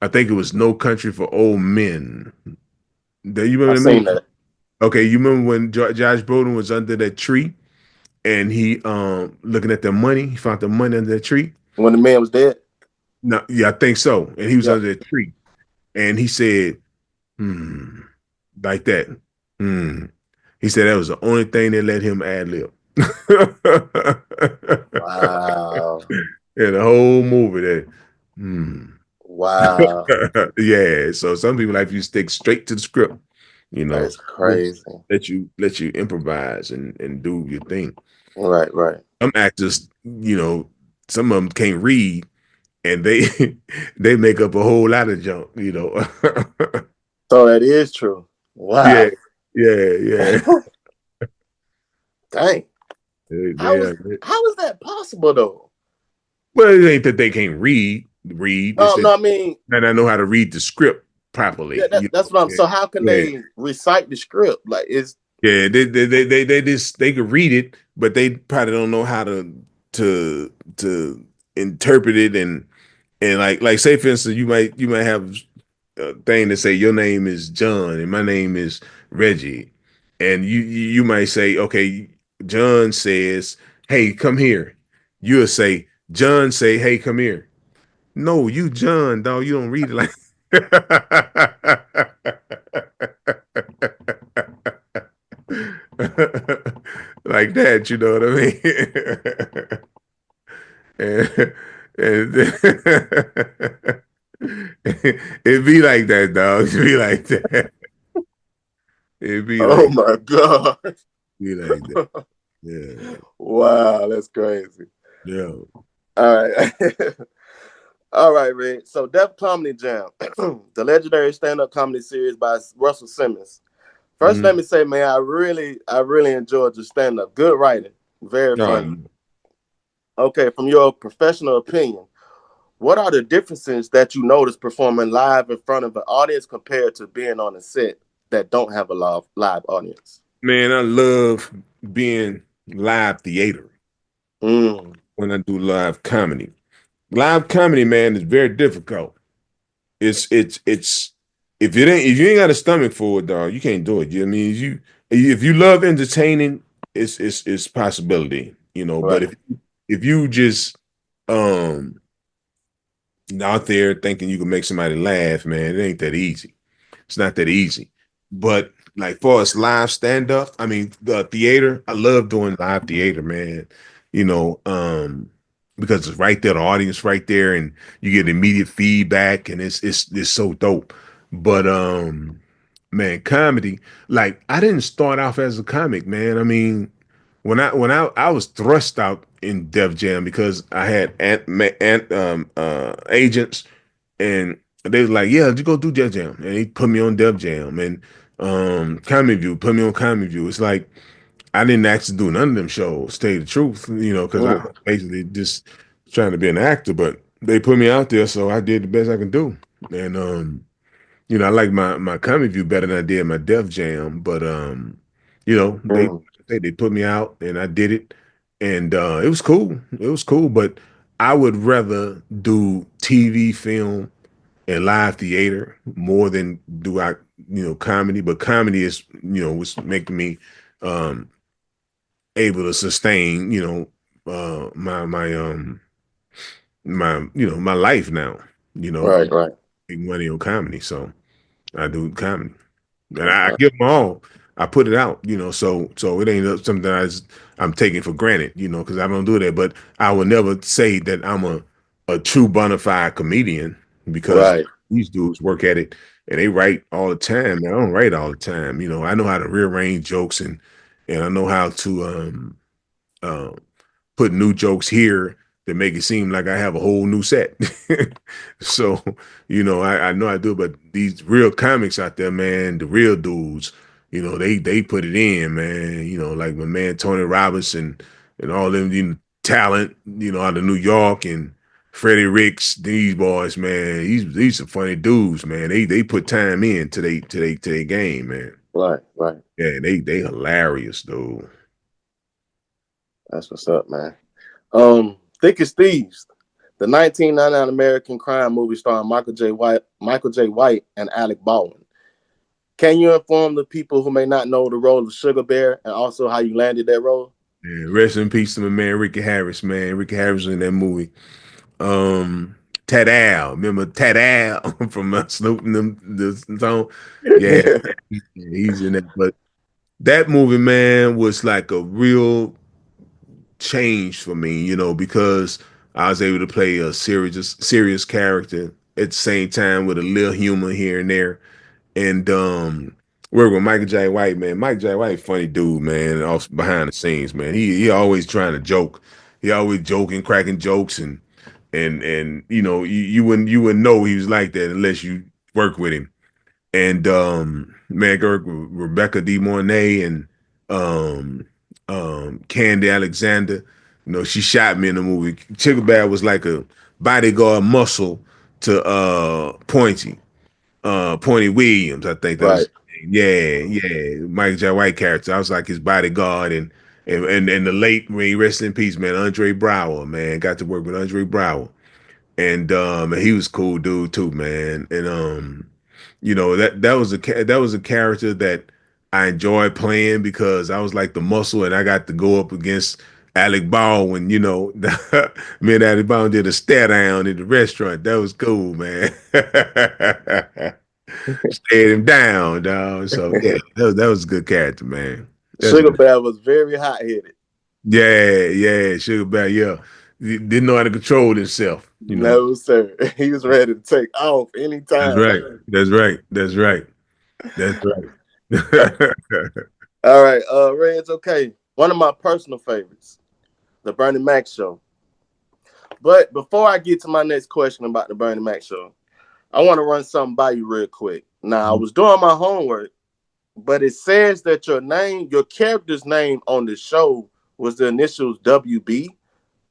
I think it was No Country for Old Men. Do you I remember the seen movie? that. Okay, you remember when Josh Brolin was under that tree and he looking at the money, he found the money under that tree. When the man was dead. No, yeah, I think so. And he was Yep. under that tree and he said, hmm, like that. Hmm. He said that was the only thing that let him ad lib. Wow. In the whole movie that Wow. yeah. So some people like you stick straight to the script, you know. That's crazy. Let you improvise and do your thing. Right, right. Some actors, some of them can't read and they they make up a whole lot of junk. So that is true. Yeah, Wow. yeah, yeah. Dang. They are. How is that possible though? Well, it ain't that they can't read. It's No, that no, I mean, they not know how to read the script properly. yeah, that's what I'm. Yeah, So how can yeah, they recite the script? Like, it's yeah. They just they could read it, but they probably don't know how to interpret it and like say for instance, you might have a thing to say your name is John and my name is Reggie, and you might say, okay, John says, hey, come here. You'll say, John say, hey, come here. No, you John, dog. You don't read it like like that. You know what I mean? and it'd be like that, dog. It'd be like that. It'd be oh like my god. be like that. Yeah, Wow, that's crazy. yeah. All right. All right, Red. So Def Comedy Jam, the legendary stand-up comedy series by Russell Simmons. First, let Mm-hmm. me say, man, I really enjoyed your stand-up. Good writing. Very No, funny. Okay, from your professional opinion, what are the differences that you notice performing live in front of an audience compared to being on a set that don't have a live audience? man, I love being live theater Mm, when I do live comedy. Live comedy, man, is very difficult. It's if you ain't got a stomach for it, dog, you can't do it. I mean, if you love entertaining, it's possibility, right. But if you just um out there thinking you can make somebody laugh, man, it ain't that easy. It's not that easy. But like for us live stand up, I mean the theater, I love doing live theater, man. You know, because it's right there, the audience right there, and you get immediate feedback, and it's so dope. But man, comedy, like I didn't start off as a comic, man. I mean, when I was thrust out in Def Jam because I had agents and they was like, yeah, you go do Def Jam. And he put me on Def Jam and Comedy View, put me on Comedy View. It's like I didn't actually do none of them shows. Tell you the truth, because I Mm, basically just trying to be an actor, but they put me out there, so I did the best I can do. And I like my Comic View better than I did my Def Jam, but they mm. they put me out and I did it, and it was cool. It was cool, but I would rather do TV, film, and live theater more than do I comedy. But comedy is was making me um able to sustain my life now. You know, Right, right. Making money on comedy, so I do comedy. And I Okay. give them all. I put it out, so it ain't something I'm taking for granted, because I don't do that. But I will never say that I'm a true bona fide comedian because Right, these dudes work at it and they write all the time. Man, I don't write all the time. I know how to rearrange jokes and I know how to uh, put new jokes here that make it seem like I have a whole new set. So, I know I do, but these real comics out there, man, the real dudes, they put it in, man. Like my man Tony Robinson and all them talent, out of New York and Freddie Ricks, these boys, man, these some funny dudes, man. They put time in to they game, man. right, right. Yeah, they hilarious, dude. That's what's up, man. Thick as Thieves, the 1999 American crime movie starring Michael J. White, and Alec Baldwin. Can you inform the people who may not know the role of Sugar Bear and also how you landed that role? Yeah, rest in peace to my man Ricky Harris, man. Ricky Harris was in that movie. Um, Tat Al, remember Tat Al from Snoop and them the song? Yeah, he's in that. But that movie, man, was like a real change for me, because I was able to play a serious character at the same time with a little humor here and there. And work with Michael J. White, man. Mike J. White, funny dude, man. Off behind the scenes, man. He always trying to joke. He always joking, cracking jokes, and you wouldn't know he was like that unless you work with him. And man, Rebecca De Mornay and um Candy Alexander, she shot me in the movie. Chicken Bad was like a bodyguard muscle to Pointy Williams, I think that was Right. his name. Yeah, yeah. Mike J. White character. I was like his bodyguard and the late, may he rest in peace, man, Andre Brower, man. Got to work with Andre Brower. And he was a cool dude too, man. And that was a character that I enjoyed playing because I was like the muscle and I got to go up against Alec Baldwin, me and Alec Baldwin did a stare down in the restaurant. That was cool, man. Stared him down, dog. So yeah, that was a good character, man. That's a Sugar good. Bear was very hot headed. Yeah, yeah, Sugar Bear, yeah. He didn't know how to control himself. No, sir. He was ready to take off That's anytime. right. That's right. That's right. That's right. All right, Reg, okay. One of my personal favorites, the Bernie Mac show. But before I get to my next question about the Bernie Mac show, I want to run something by you real quick. Now, I was doing my homework, but it says that your character's name on the show was the initials WB.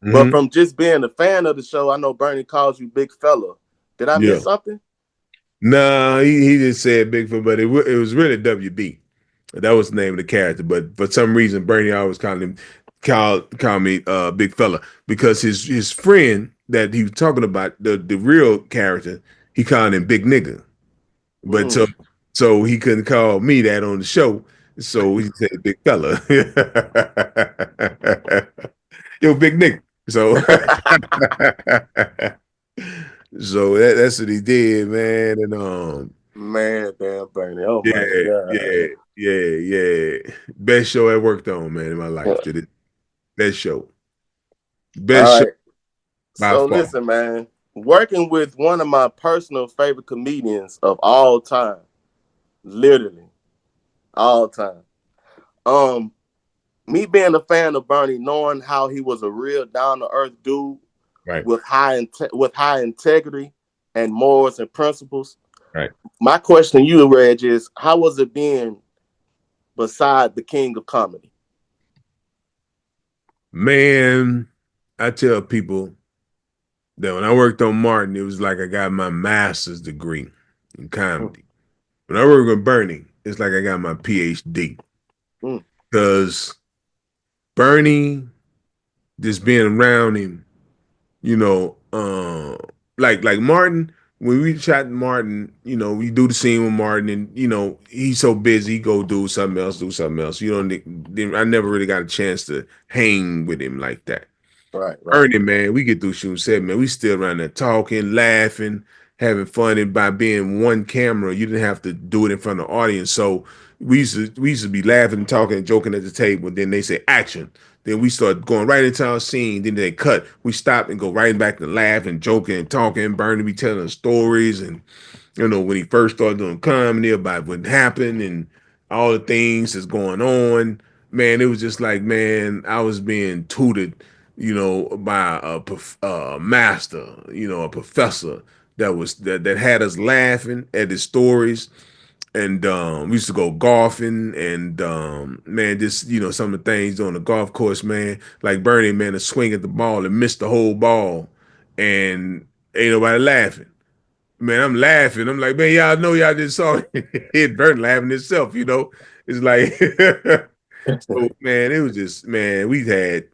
But Hmm. from just being a fan of the show, I know Bernie calls you Big Fella. Did I Yeah. miss something? No, he just said Bigfoot, but it was really WB. That was the name of the character. But for some reason, Bernie always call me Big Fella because his friend that he was talking about, the real character, he called him Big Nigga. But so Mm. so he couldn't call me that on the show. So he said Big Fella. Yo, Big Nigga. So so that's what he did, man. And Man, damn Bernie. Oh yeah, my God. yeah, yeah. Best show I worked on, man, in my life. To this best show. Best All show right. by So far. listen, man. Working with one of my personal favorite comedians of all time. Literally. All time. Um, Me being a fan of Bernie, knowing how he was a real down to earth dude Right, with with high integrity and morals and principles. right. My question to you, Reg, is how was it being beside the king of comedy? Man, I tell people that when I worked on Martin, it was like I got my master's degree in Mm, comedy. When I work with Bernie, it's like I got my PhD. mm, Because Bernie, just being around him, you know, like Martin, when we shot Martin, we do the scene with Martin, and he's so busy, he go do something else, do something else. I never really got a chance to hang with him like that. right, right, Ernie, man, we get through shooting seven, man. We still around there talking, laughing, having fun. And by being one camera, you didn't have to do it in front of the audience. So we used to be laughing and talking and joking at the table. Then they say action. Then we start going right into our scene. Then they cut. We stop and go right back to laughing, joking, and talking. Bernie be telling us stories and when he first started doing comedy about what happened and all the things that's going on, man, it was just like, man, I was being tutored, by a master, a professor that had us laughing at his stories. And we used to go golfing and man, just some of the things on the golf course, man, like Bernie, man, to swing at the ball and miss the whole ball and ain't nobody laughing. Man, I'm laughing. I'm like, man, y'all know y'all just saw it. Burton laughing himself. It's like, so man, it was just, man, we had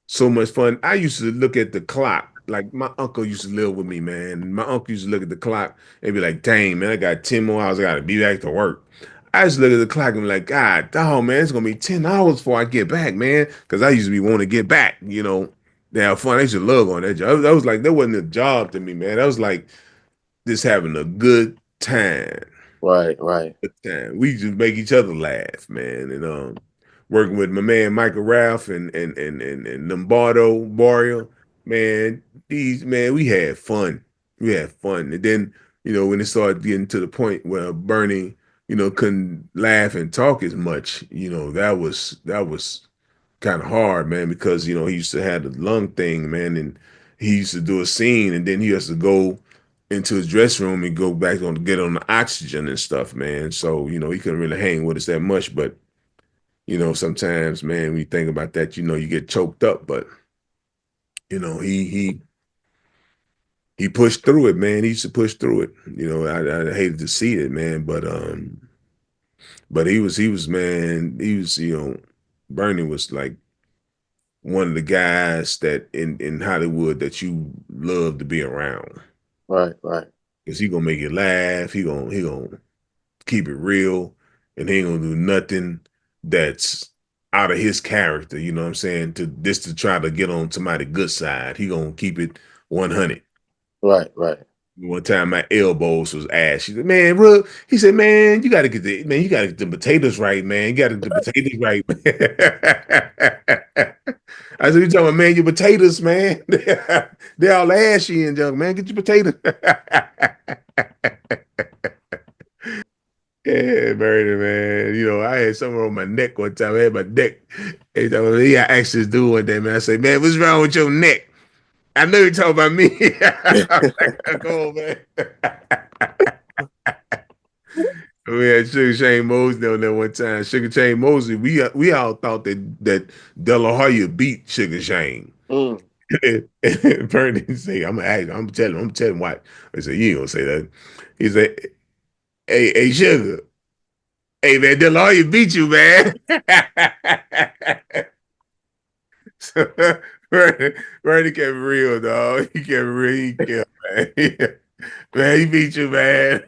so much fun. I used to look at the clock. Like my uncle used to live with me, man. And my uncle used to look at the clock and be like, dang, man, I got 10 more hours. I got to be back to work. I just look at the clock and be like, God, dog, man, it's going to be 10 hours before I get back, man. Because I used to be wanting to get back, to have fun. I used to love on that job. That was like, that wasn't a job to me, man. That was like, just having a good time. right, right, Good time. We just make each other laugh, man. And working with my man Michael Ralph and Lombardo Boreal, man, we had fun. We had fun. And then, when it started getting to the point where Bernie, couldn't laugh and talk as much, that was kind of hard, man, because he used to have the lung thing, man, and he used to do a scene, and then he has to go into his dressing room and go back on to get on the oxygen and stuff, man. So he couldn't really hang with us that much, but sometimes, man, when you think about that, you get choked up, but he pushed through it, man. He used to push through it. I hated to see it, man, but he was man, Bernie was like one of the guys that in Hollywood that you love to be around. right, right, Cause he gonna make you laugh. He gonna keep it real, and he ain't gonna do nothing that's out of his character. You know what I'm saying? To try to get on somebody's good side. He gonna keep it 100. right, right. One time my elbows was ash. He said, man, bro. He said, man, you gotta get the potatoes right, man. You gotta get the potatoes right, man. I said, you talking about, man, your potatoes, man. They're all ashy and junk, man. Get your potatoes. Yeah, murder, man. I had something on my neck one time. I had my neck. He got access to do one day, man. I say, man, what's wrong with your neck? I know you're talking about me. I was like, come on, man. We had Sugar Shane Mosley on there one time. Sugar Shane Mosley, we all thought that De La Hoya beat Sugar Shane. Mm. And Bernie say, I'm telling him what. I said, you ain't gonna say that. He said, hey, Sugar. Hey man, De La Hoya beat you, man. So Bernie kept it real, dog. He kept it real. He kept, man. Man, he beat you, man.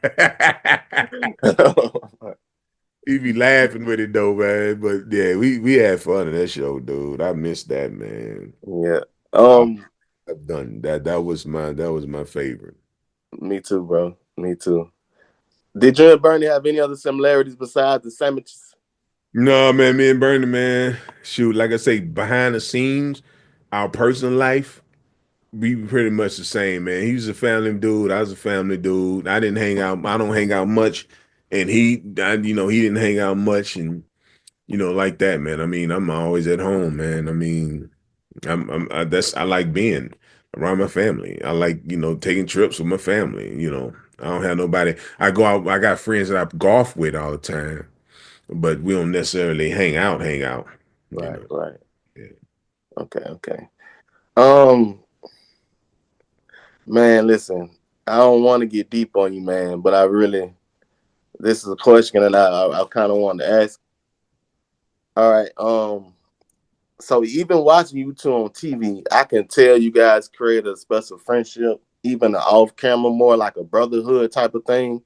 He be laughing with it though, man. But yeah, we had fun in that show, dude. I missed that, man. Yeah. I, Um, I've done that. That was my favorite. Me too, bro. Me too. Did you and Bernie have any other similarities besides the sandwiches? No, man, me and Bernie, man. Shoot, like I say, behind the scenes, our personal life, we pretty much the same, man. He was a family dude. I was a family dude. I didn't hang out. I don't hang out much, and he didn't hang out much, and like that, man. I mean, I'm always at home, man. I mean, I like being around my family. I like, taking trips with my family. I don't have nobody. I go out. I got friends that I golf with all the time, but we don't necessarily hang out. You Right, know. right. Yeah. Okay, okay. Um, man, listen, I don't want to get deep on you, man, but I really, this is a question, and I kind of wanted to ask. All right, so even watching you two on TV, I can tell you guys create a special friendship, even off camera, more like a brotherhood type of thing.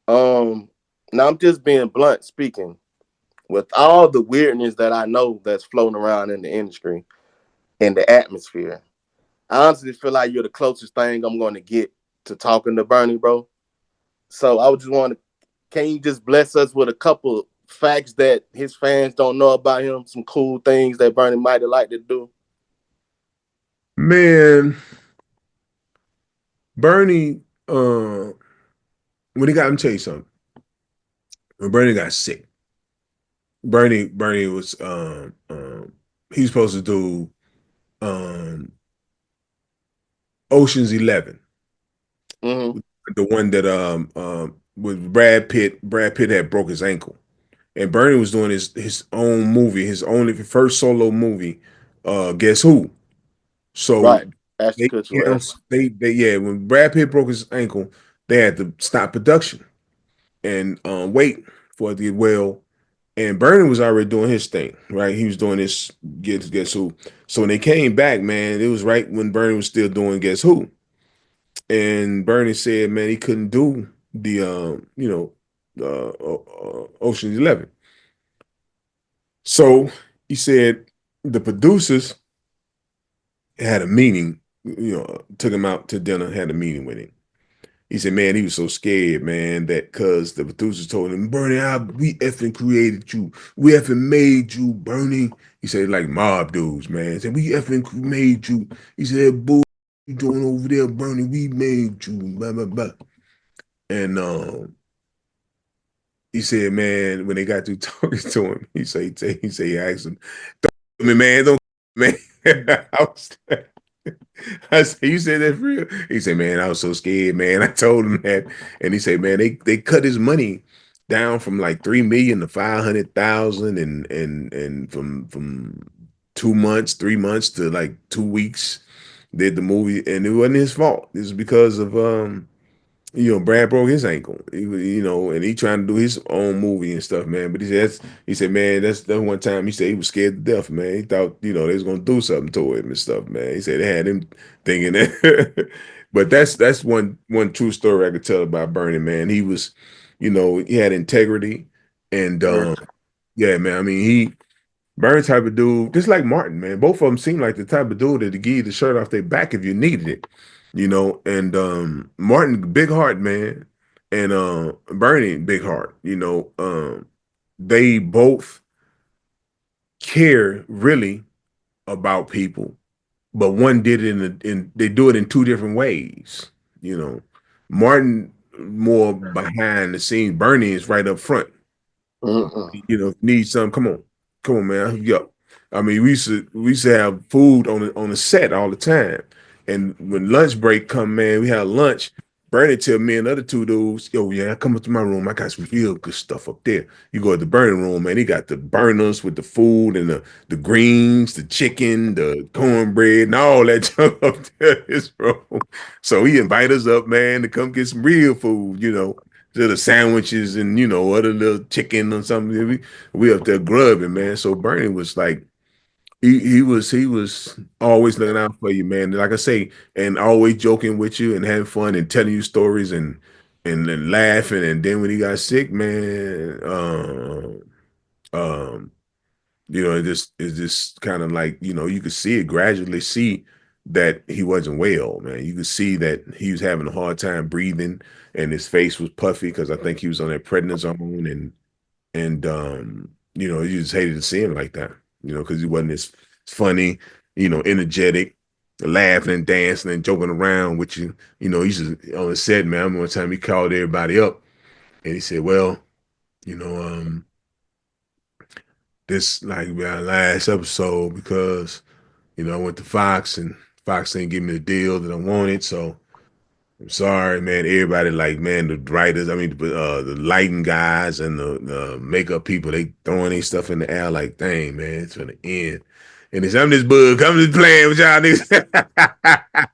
Um, Now I'm just being blunt speaking. With all the weirdness that I know that's floating around in the industry, in the atmosphere, I honestly feel like you're the closest thing I'm going to get to talking to Bernie, bro. So I would just want to, can you just bless us with a couple facts that his fans don't know about him? Some cool things that Bernie might have liked to do. Man, Bernie, when he got him tell you something, when Bernie got sick, Bernie was he was supposed to do um Ocean's 11, Mm-hmm. the one that with Brad Pitt. Brad Pitt had broke his ankle, and Bernie was doing his own movie, his only first solo movie. Guess who? So Right. Ashton they Kutcher, right? canceled. They yeah. When Brad Pitt broke his ankle, they had to stop production and wait for it to get well. And Bernie was already doing his thing, right? He was doing this Guess Who. So when they came back, man, it was right when Bernie was still doing Guess Who. And Bernie said, man, he couldn't do the Ocean's 11. So he said the producers had a meeting, took him out to dinner, had a meeting with him. He said, man, he was so scared, man, that because the producers told him, Bernie, we effing created you. We effing made you, Bernie. He said, like mob dudes, man. He said, we effing made you. He said, bull you doing over there, Bernie, we made you, blah, blah, blah. And he said, man, when they got through talking to him, he asked him, don't me, man, don't man. I was I said, you said that for real? He said, man, I was so scared, man. I told him that. And he said, man, they cut his money down from like 3 million to 500,000 and from 2 months, 3 months to like 2 weeks did the movie, and it wasn't his fault. It was because of Brad broke his ankle. And he trying to do his own movie and stuff, man. But he said, man, that's the one time he said he was scared to death, man. He thought, they was gonna do something to him and stuff, man. He said they had him thinking that. But that's one true story I could tell about Bernie, man. He was, he had integrity, and Sure. yeah, man. I mean, he Bernie type of dude, just like Martin, man. Both of them seem like the type of dude that to give you the shirt off their back if you needed it, And Martin, big heart, man, and Bernie, big heart. They both care really about people, but one did it in they do it in two different ways. You know, Martin more behind the scenes. Bernie is right up front. Mm-hmm. Need some. Come on, man. Yo, I mean, we used to have food on the set all the time, and when lunch break come, man, we had lunch. Bernie tell me and the other two dudes, yo, yeah, come up to my room. I got some real good stuff up there. You go to the burning room, man. He got the burners with the food and the greens, the chicken, the cornbread, and all that junk up there in his room. So he invite us up, man, to come get some real food, to the sandwiches and other little chicken or something. We up there grubbing, man. So Bernie was like he was always looking out for you, man. Like I say, and always joking with you and having fun and telling you stories and laughing. And then when he got sick, man, um, it just kind of like you could see it gradually see that he wasn't well, man. You could see that he was having a hard time breathing, and his face was puffy because I think he was on that prednisone, and you just hated to see him like that, because he wasn't as funny, energetic, laughing and dancing and joking around with you. He just on the set, man. I remember one time he called everybody up and he said, well, you know, this like our last episode because I went to Fox and Fox didn't give me the deal that I wanted. So I'm sorry, man. Everybody like, man, the writers, I mean, the lighting guys and the makeup people, they throwing their stuff in the air like, dang, man, it's gonna end. And it's I'm this bug, I'm just playing with y'all niggas.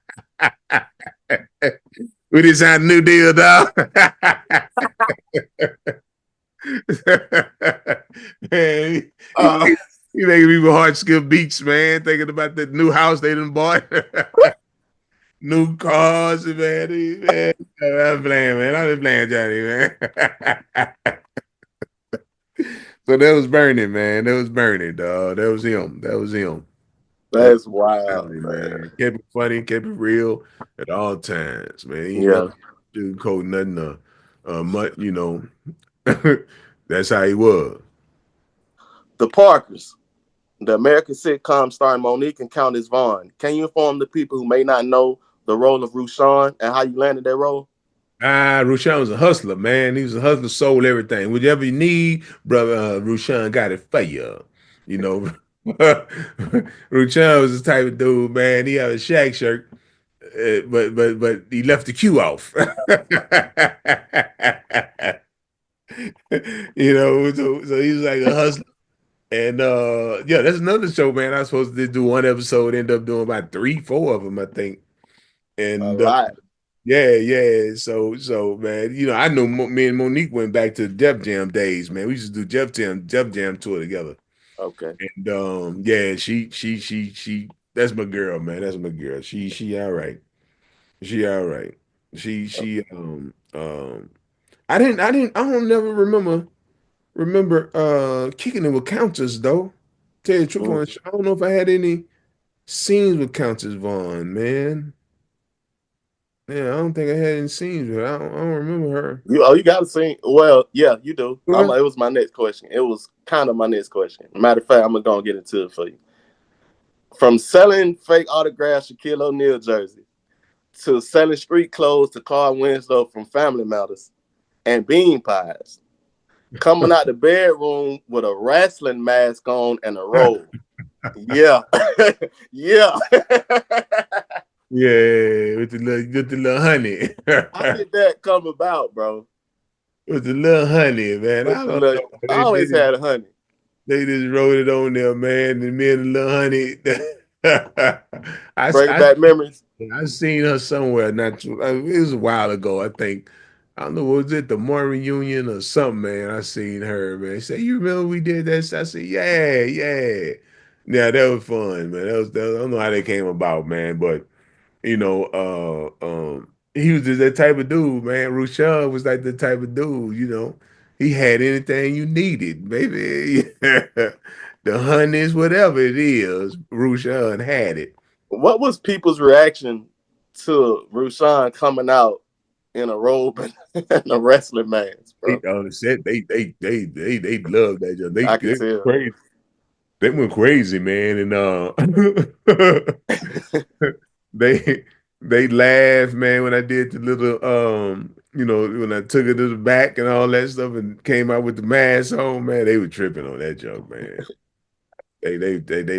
We just signed a new deal, dog. Man, Uh, he making people hard skip beats, man. Thinking about the new house they done bought, new cars, man. Man, I'm playing, man. I'm just playing, Johnny, man. So that was burning, man. That was burning, dog. That was him. That was him. That that's wild, family, man. man. Kept it funny, kept it real at all times, man. He never Yeah. sugarcoat nothing. Much, That's how he was. The Parkers, the American sitcom starring Monique and Countess Vaughn. Can you inform the people who may not know the role of Rushan and how you landed that role? Rushan was a hustler, man. He was a hustler, sold everything. Whatever you need, brother, Rushan got it for you. You know, Rushan was the type of dude, man. He had a Shaq shirt, but he left the Q off. So he was like a hustler. And yeah, that's another show, man. I was supposed to do one episode, end up doing about three, four of them, I think. A And lot. yeah, yeah. So man, I know me and Monique went back to the Def Jam days, man. We used to do Def Jam tour together. Okay. And yeah, she that's my girl, man. That's my girl. She all right. She all right. She I don't never remember kicking it with Countess though. Tell you the truth, Mm. I don't know if I had any scenes with Countess Vaughn, man. Yeah, I don't think I had any scenes with her. I don't remember her. You got to sing. Well, yeah, you do. What? It was my next question. It was kind of my next question. Matter of fact, I'm gonna get into it for you. From selling fake autographs Shaquille O'Neal jersey to selling street clothes to Carl Winslow from Family Matters and bean pies, coming out the bedroom with a wrestling mask on and a robe. Yeah, yeah. Yeah, with the little honey. How did that come about, bro? With the little honey, man. With I the don't look, know. I always had a honey. They just wrote it on there, man. And me and the little honey. Bring I back memories. I seen her somewhere. Not too. It was a while ago. I think. I don't know. Was it the Marvin Union or something, man? I seen her, man. Say, you remember we did that? I said, yeah, yeah. Yeah, that was fun, man. I don't know how that came about, man, but he was just that type of dude, man. Rushan was like the type of dude. He had anything you needed, baby. The honeys, whatever it is, Rushan had it. What was people's reaction to Rushan coming out in a robe and a wrestling mask, They bro? on the set, they love that. I They could went tell. crazy. They went crazy, man, and they they laughed, man, when I did the little when I took it to the back and all that stuff and came out with the mask on, man, they were tripping on that joke, man. They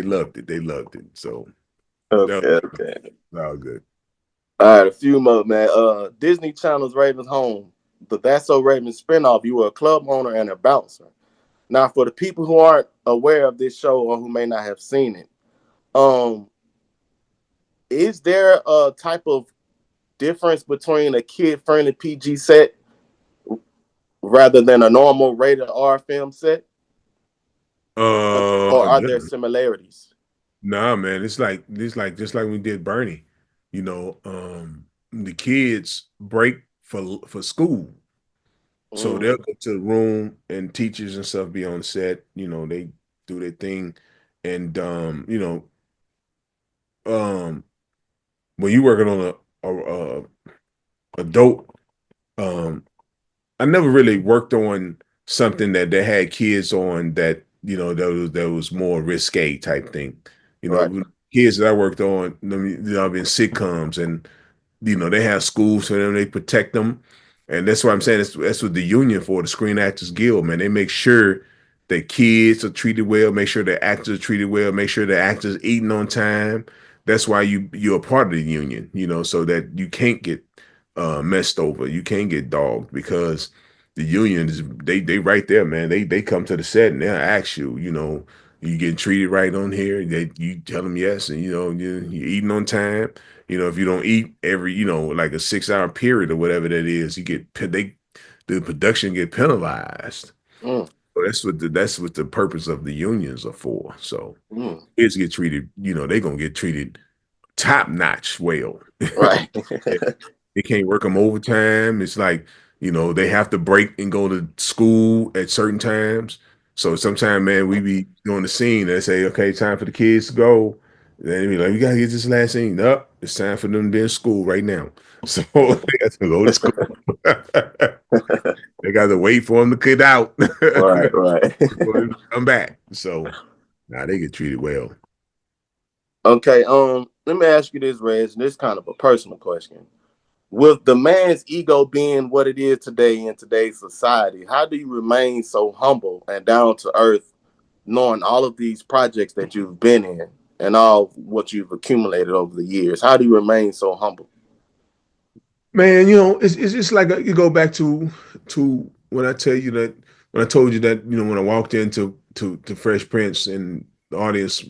loved it. They loved it. So that Okay, okay. was all good. All right, a few more, man. Disney Channel's Raven's Home, the That's So Raven spinoff. You were a club owner and a bouncer. Now, for the people who aren't aware of this show or who may not have seen it, um, is there a type of difference between a kid-friendly PG set rather than a normal rated R film set, or are Yeah. there similarities? Nah, man, it's like just like we did Bernie. The kids break for school. So Mm, they'll go to the room and teachers and stuff be on set, they do their thing. And um when you working on a adult, um I never really worked on something that they had kids on that was more risque type thing. right. Kids that I worked on, I've been sitcoms and they have schools for them, they protect them. And that's why I'm saying that's what the union for, the Screen Actors Guild, man. They make sure that kids are treated well, make sure the actors are treated well, make sure the actors eating on time. That's why you're a part of the union, so that you can't get messed over. You can't get dogged because the union is they right there, man. They come to the set and they'll ask you, You getting treated right on here. You tell them yes, and you eating on time. If you don't eat every like a 6 hour period or whatever that is, the production get penalized. Mm, So that's what the purpose of the unions are for. So mm. kids get treated, they're gonna get treated top notch well. Right. They can't work them overtime. It's like, they have to break and go to school at certain times. So sometimes, man, we be doing the scene. They say, okay, time for the kids to go. Then they be like, we gotta get this last scene up. It's time for them to be in school right now. So they have to go to school. They got to wait for them to get out Right, right. for them to come back. So now they get treated well. Okay, let me ask you this, Reg. This is kind of a personal question. With the man's ego being what it is today in today's society, how do you remain so humble and down to earth, knowing all of these projects that you've been in and all what you've accumulated over the years? How do you remain so humble? Man, it's just like you go back to when I told you that when I walked into to Fresh Prince and the audience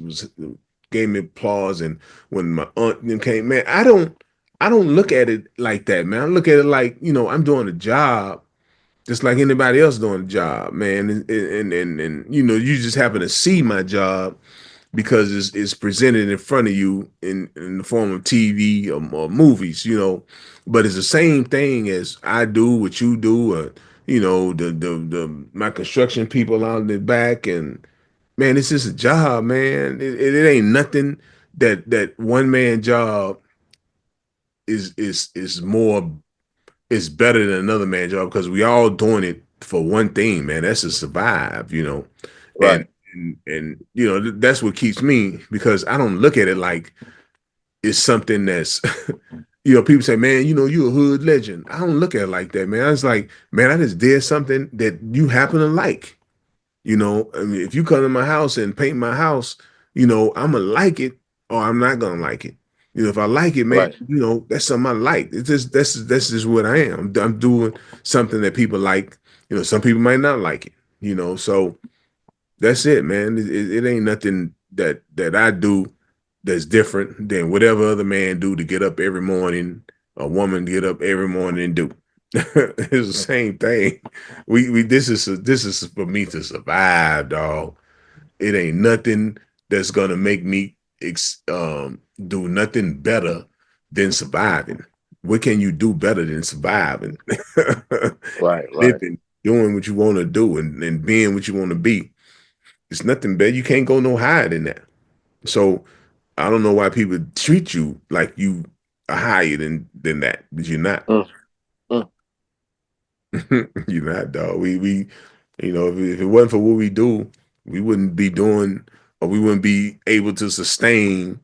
gave me applause, and when my aunt then came, man, I don't look at it like that, man. I look at it like I'm doing a job just like anybody else doing a job, man, and you just happen to see my job because it's presented in front of you in the form of TV or movies, but it's the same thing as I do, what you do, the my construction people out in the back, and man, it's just a job, man. It ain't nothing that one man job is more is better than another man job because we all doing it for one thing, man. That's to survive. And Right, that's what keeps me because I don't look at it like it's something that's people say, man, you a hood legend. I don't look at it like that, man. I was like, man, I just did something that you happen to like. I mean, if you come to my house and paint my house, I'm gonna like it or I'm not gonna like it. If I like it, man, right, that's something I like. It's just that's just what I am. I'm doing something that people like. Some people might not like it. So that's it, man. It ain't nothing that I do that's different than whatever other man do to get up every morning, a woman get up every morning and do. It's the same thing. We this is for me to survive, dog. It ain't nothing that's gonna make me do nothing better than surviving. What can you do better than surviving? right, right. Living, doing what you want to do, and being what you want to be. It's nothing better. You can't go no higher than that. So I don't know why people treat you like you are higher than that, but you're not. Mm, mm. You're not, dog. If it wasn't for what we do, we wouldn't be doing, or we wouldn't be able to sustain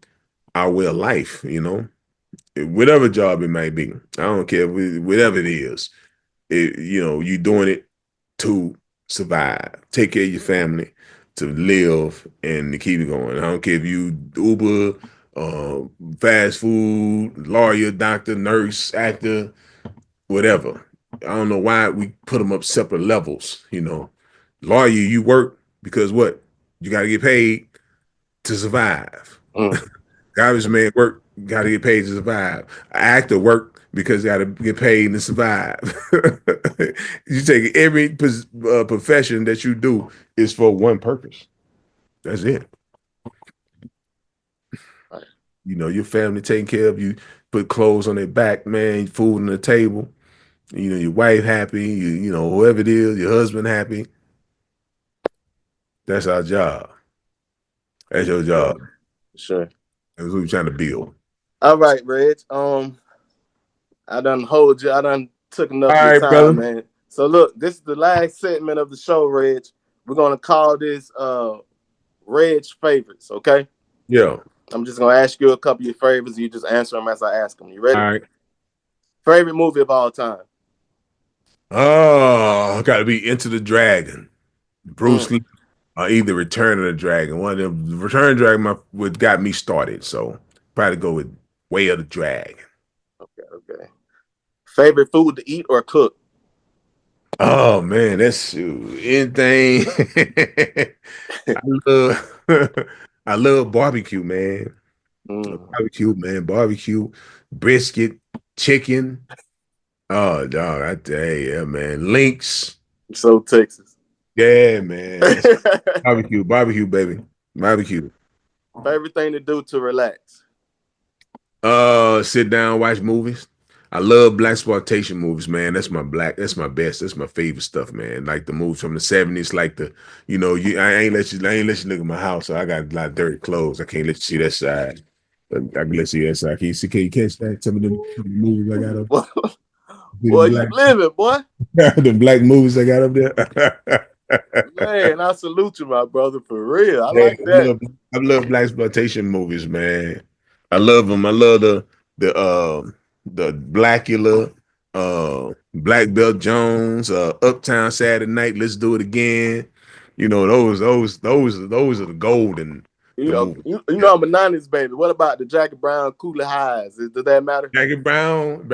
our way of life. Whatever job it might be. I don't care, whatever it is. You doing it to survive, take care of your family, to live, and to keep it going. I don't care if you Uber, uh, fast food, lawyer, doctor, nurse, actor, whatever. I don't know why we put them up separate levels. Lawyer, you work because what? You got to get paid to survive. Mm. Garbage man work, got to get paid to survive. An actor work because they got to get paid to survive. You take every profession that you do is for one purpose. That's it. Right, Your family taking care of you, put clothes on their back, man, food on the table. Your wife happy, whoever it is, your husband happy. That's our job. That's your sure, job. sure. That's what we're trying to build. All right, Reg. I done hold you. I done took enough All of your right, time, brother. man. So look, this is the last segment of the show, Reg. We're gonna call this Reg favorites. Okay. Yeah. I'm just gonna ask you a couple of your favorites. You just answer them as I ask them. You All ready? right. Favorite movie of all time? Oh, gotta be Into the Dragon. Mm, Bruce Lee, or either Return of the Dragon. One of them, Return of the Dragon, what got me started. So probably go with Way of the Dragon. okay, okay. Favorite food to eat or cook? Oh man, that's anything. I love I love barbecue, man. Mm, Barbecue, man. Barbecue, brisket, chicken. Oh dog, I tell you, yeah, man. Links. so Texas. Yeah, man. That's barbecue, barbecue, baby. Barbecue. Favorite thing to do to relax. Sit down, watch movies. I love black exploitation movies, man. That's my best. That's my favorite stuff, man. Like the movies from the 70s, like I ain't let you look at my house, so I got a lot of dirty clothes. I can't let you see that side. But I can let you see that side. Can you catch that? Some of the movies I got up. Boy, The boy, you living, boy. the black movies I got up there. Man, I salute you, my brother, for real. I Yeah, like that. I love black exploitation movies, man. I love them. I love the Blackula, Black Belt Jones, Uptown Saturday Night. Let's do it again. You know those are the golden You the know, movies. you Yeah. know I'm a '90s baby. What about the Jackie Brown, Coolie Highs? Does that matter? Jackie Brown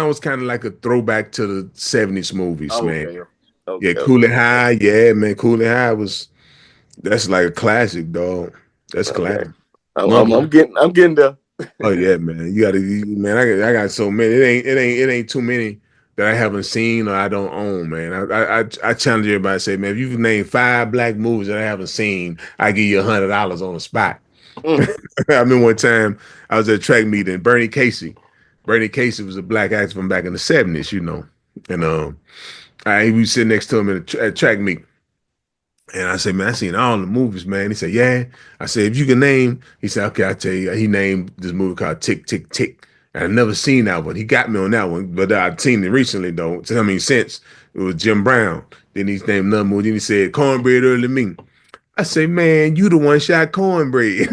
was kind of like a throwback to the '70s movies, Oh, man. okay, Yeah, okay, Cooley okay, High, yeah, man. Cooley High was that's like a classic, dog. That's okay. classic. I'm, Mama. I'm getting, I'm getting there. Oh yeah, man. Man. I got so many. It ain't too many that I haven't seen or I don't own, man. I challenge everybody to say, man, if you can name 5 black movies that I haven't seen, I give you $100 on the spot. Mm. I remember one time I was at a track meet and Bernie Casey was a black actor from back in the '70s, you know, and I we was sitting next to him at track meet. And I said, man, I seen all the movies, man. He said, yeah. I said, if you can name, he said, okay, I'll tell you. He named this movie called Tick, Tick, Tick. And I never seen that one. He got me on that one, but I've seen it recently, though. I mean, since it was Jim Brown. Then he named another movie. Then he said, Cornbread Early Me. I say, man, you the one shot cornbread.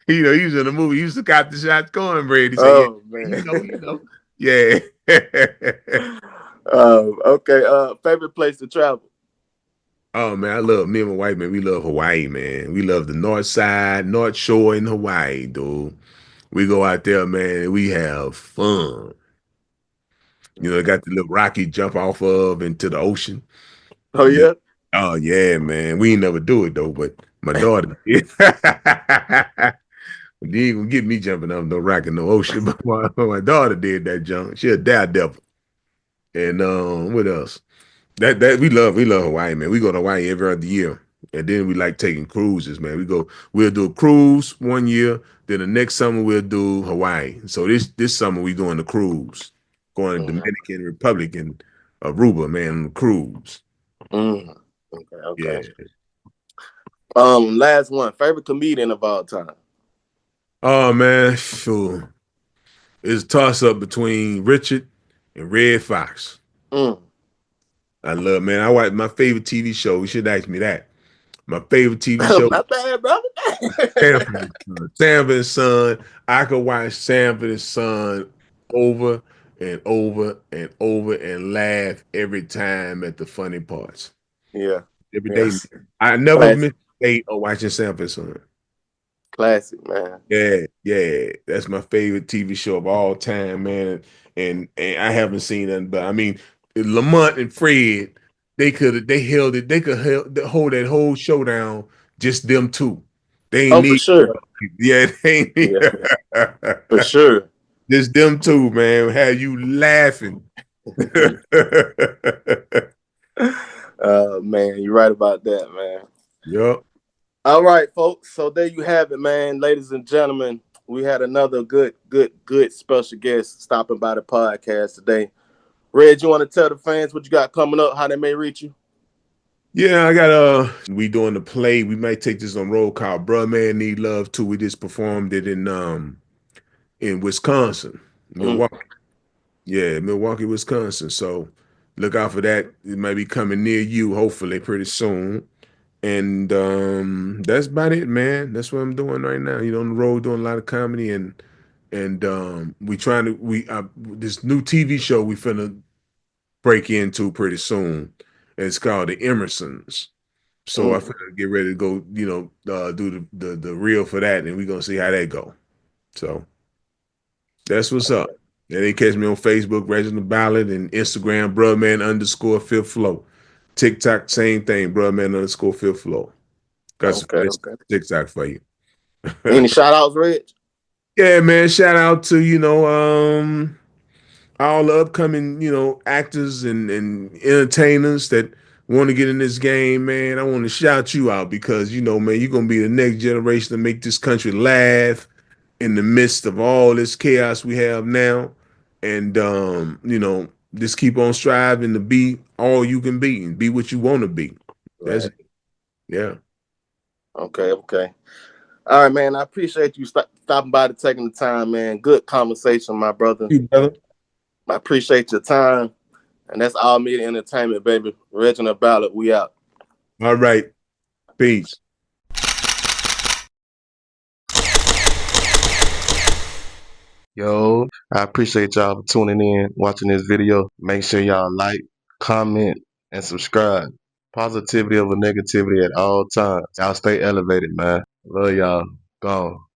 You know, he was in the movie. He used to cop the shot cornbread. He said, yeah, Oh man. you know. Yeah. Okay. Favorite place to travel. Oh man, I love me and my wife, man. We love Hawaii, man. We love the north side, North Shore in Hawaii, dude. We go out there, man, and we have fun. You know, got the little rocky jump off of into the ocean. Oh Yeah. yeah. Oh yeah, man. We ain't never do it though, but my daughter did. You ain't gonna get me jumping off no rock in no ocean, but my daughter did that jump. She a daredevil. And what else? That we love Hawaii, man. We go to Hawaii every other year. And then we like taking cruises, man. We'll do a cruise one year, then the next summer we'll do Hawaii. So this summer we doing the cruise. Going to Mm, Dominican Republic and Aruba, man, on the cruise. mm. Okay. Okay. Yeah. Last one. Favorite comedian of all time. Oh man, sure. It's a toss up between Richard and Red Fox. Mm. I love, man. I watch my favorite TV show. You should ask me that. My favorite TV show, My bad, brother. Sanford and Son. I could watch Sanford and Son over and over and over and laugh every time at the funny parts. Yeah. Every day. Yes. I never Classic. miss a day of watching Sanford and Son. Classic, man. Yeah, yeah. That's my favorite TV show of all time, man. And I haven't seen nothing, but I mean, Lamont and Fred, they held it, they could hold that whole showdown, just them two. They ain't Oh, for need sure. yeah, they ain't need Yeah, for sure. just them two, man. Have you laughing? Man, you're right about that, man. Yup. All right, folks. So there you have it, man. Ladies and gentlemen, we had another good special guest stopping by the podcast today. Reg, you want to tell the fans what you got coming up, how they may reach you? Yeah, I got we doing the play. We might take this on roll call. Bruh Man Need Love too. We just performed it in Wisconsin, Mm, Milwaukee. Yeah, Milwaukee, Wisconsin. So look out for that. It might be coming near you, hopefully, pretty soon. And that's about it, man. That's what I'm doing right now. You know, on the road doing a lot of comedy and we trying to we this new TV show we finna break into pretty soon. And it's called The Emersons. So I mm. finna get ready to go, do the reel for that, and we're gonna see how that go. So that's what's up. And they catch me on Facebook, Reginald Ballard, and Instagram, Brotherman_Fifth Flow. TikTok, same thing, Brotherman_Fifth Flow. Got some Okay, places okay. TikTok for you. Any shout outs, Reg? Yeah, man. Shout out to, all the upcoming, actors and entertainers that want to get in this game, man. I want to shout you out because, man, you're gonna be the next generation to make this country laugh in the midst of all this chaos we have now. And just keep on striving to be all you can be and be what you want to be. That's Right. it. Yeah. Okay, okay. All right, man. I appreciate you stopping by to taking the time, man. Good conversation, my brother. You brother. I appreciate your time. And that's All Media Entertainment, baby. Reginald Ballard, we out. All right. Peace. Yo, I appreciate y'all for tuning in, watching this video. Make sure y'all like, comment, and subscribe. Positivity over negativity at all times. Y'all stay elevated, man. Love y'all. Gone.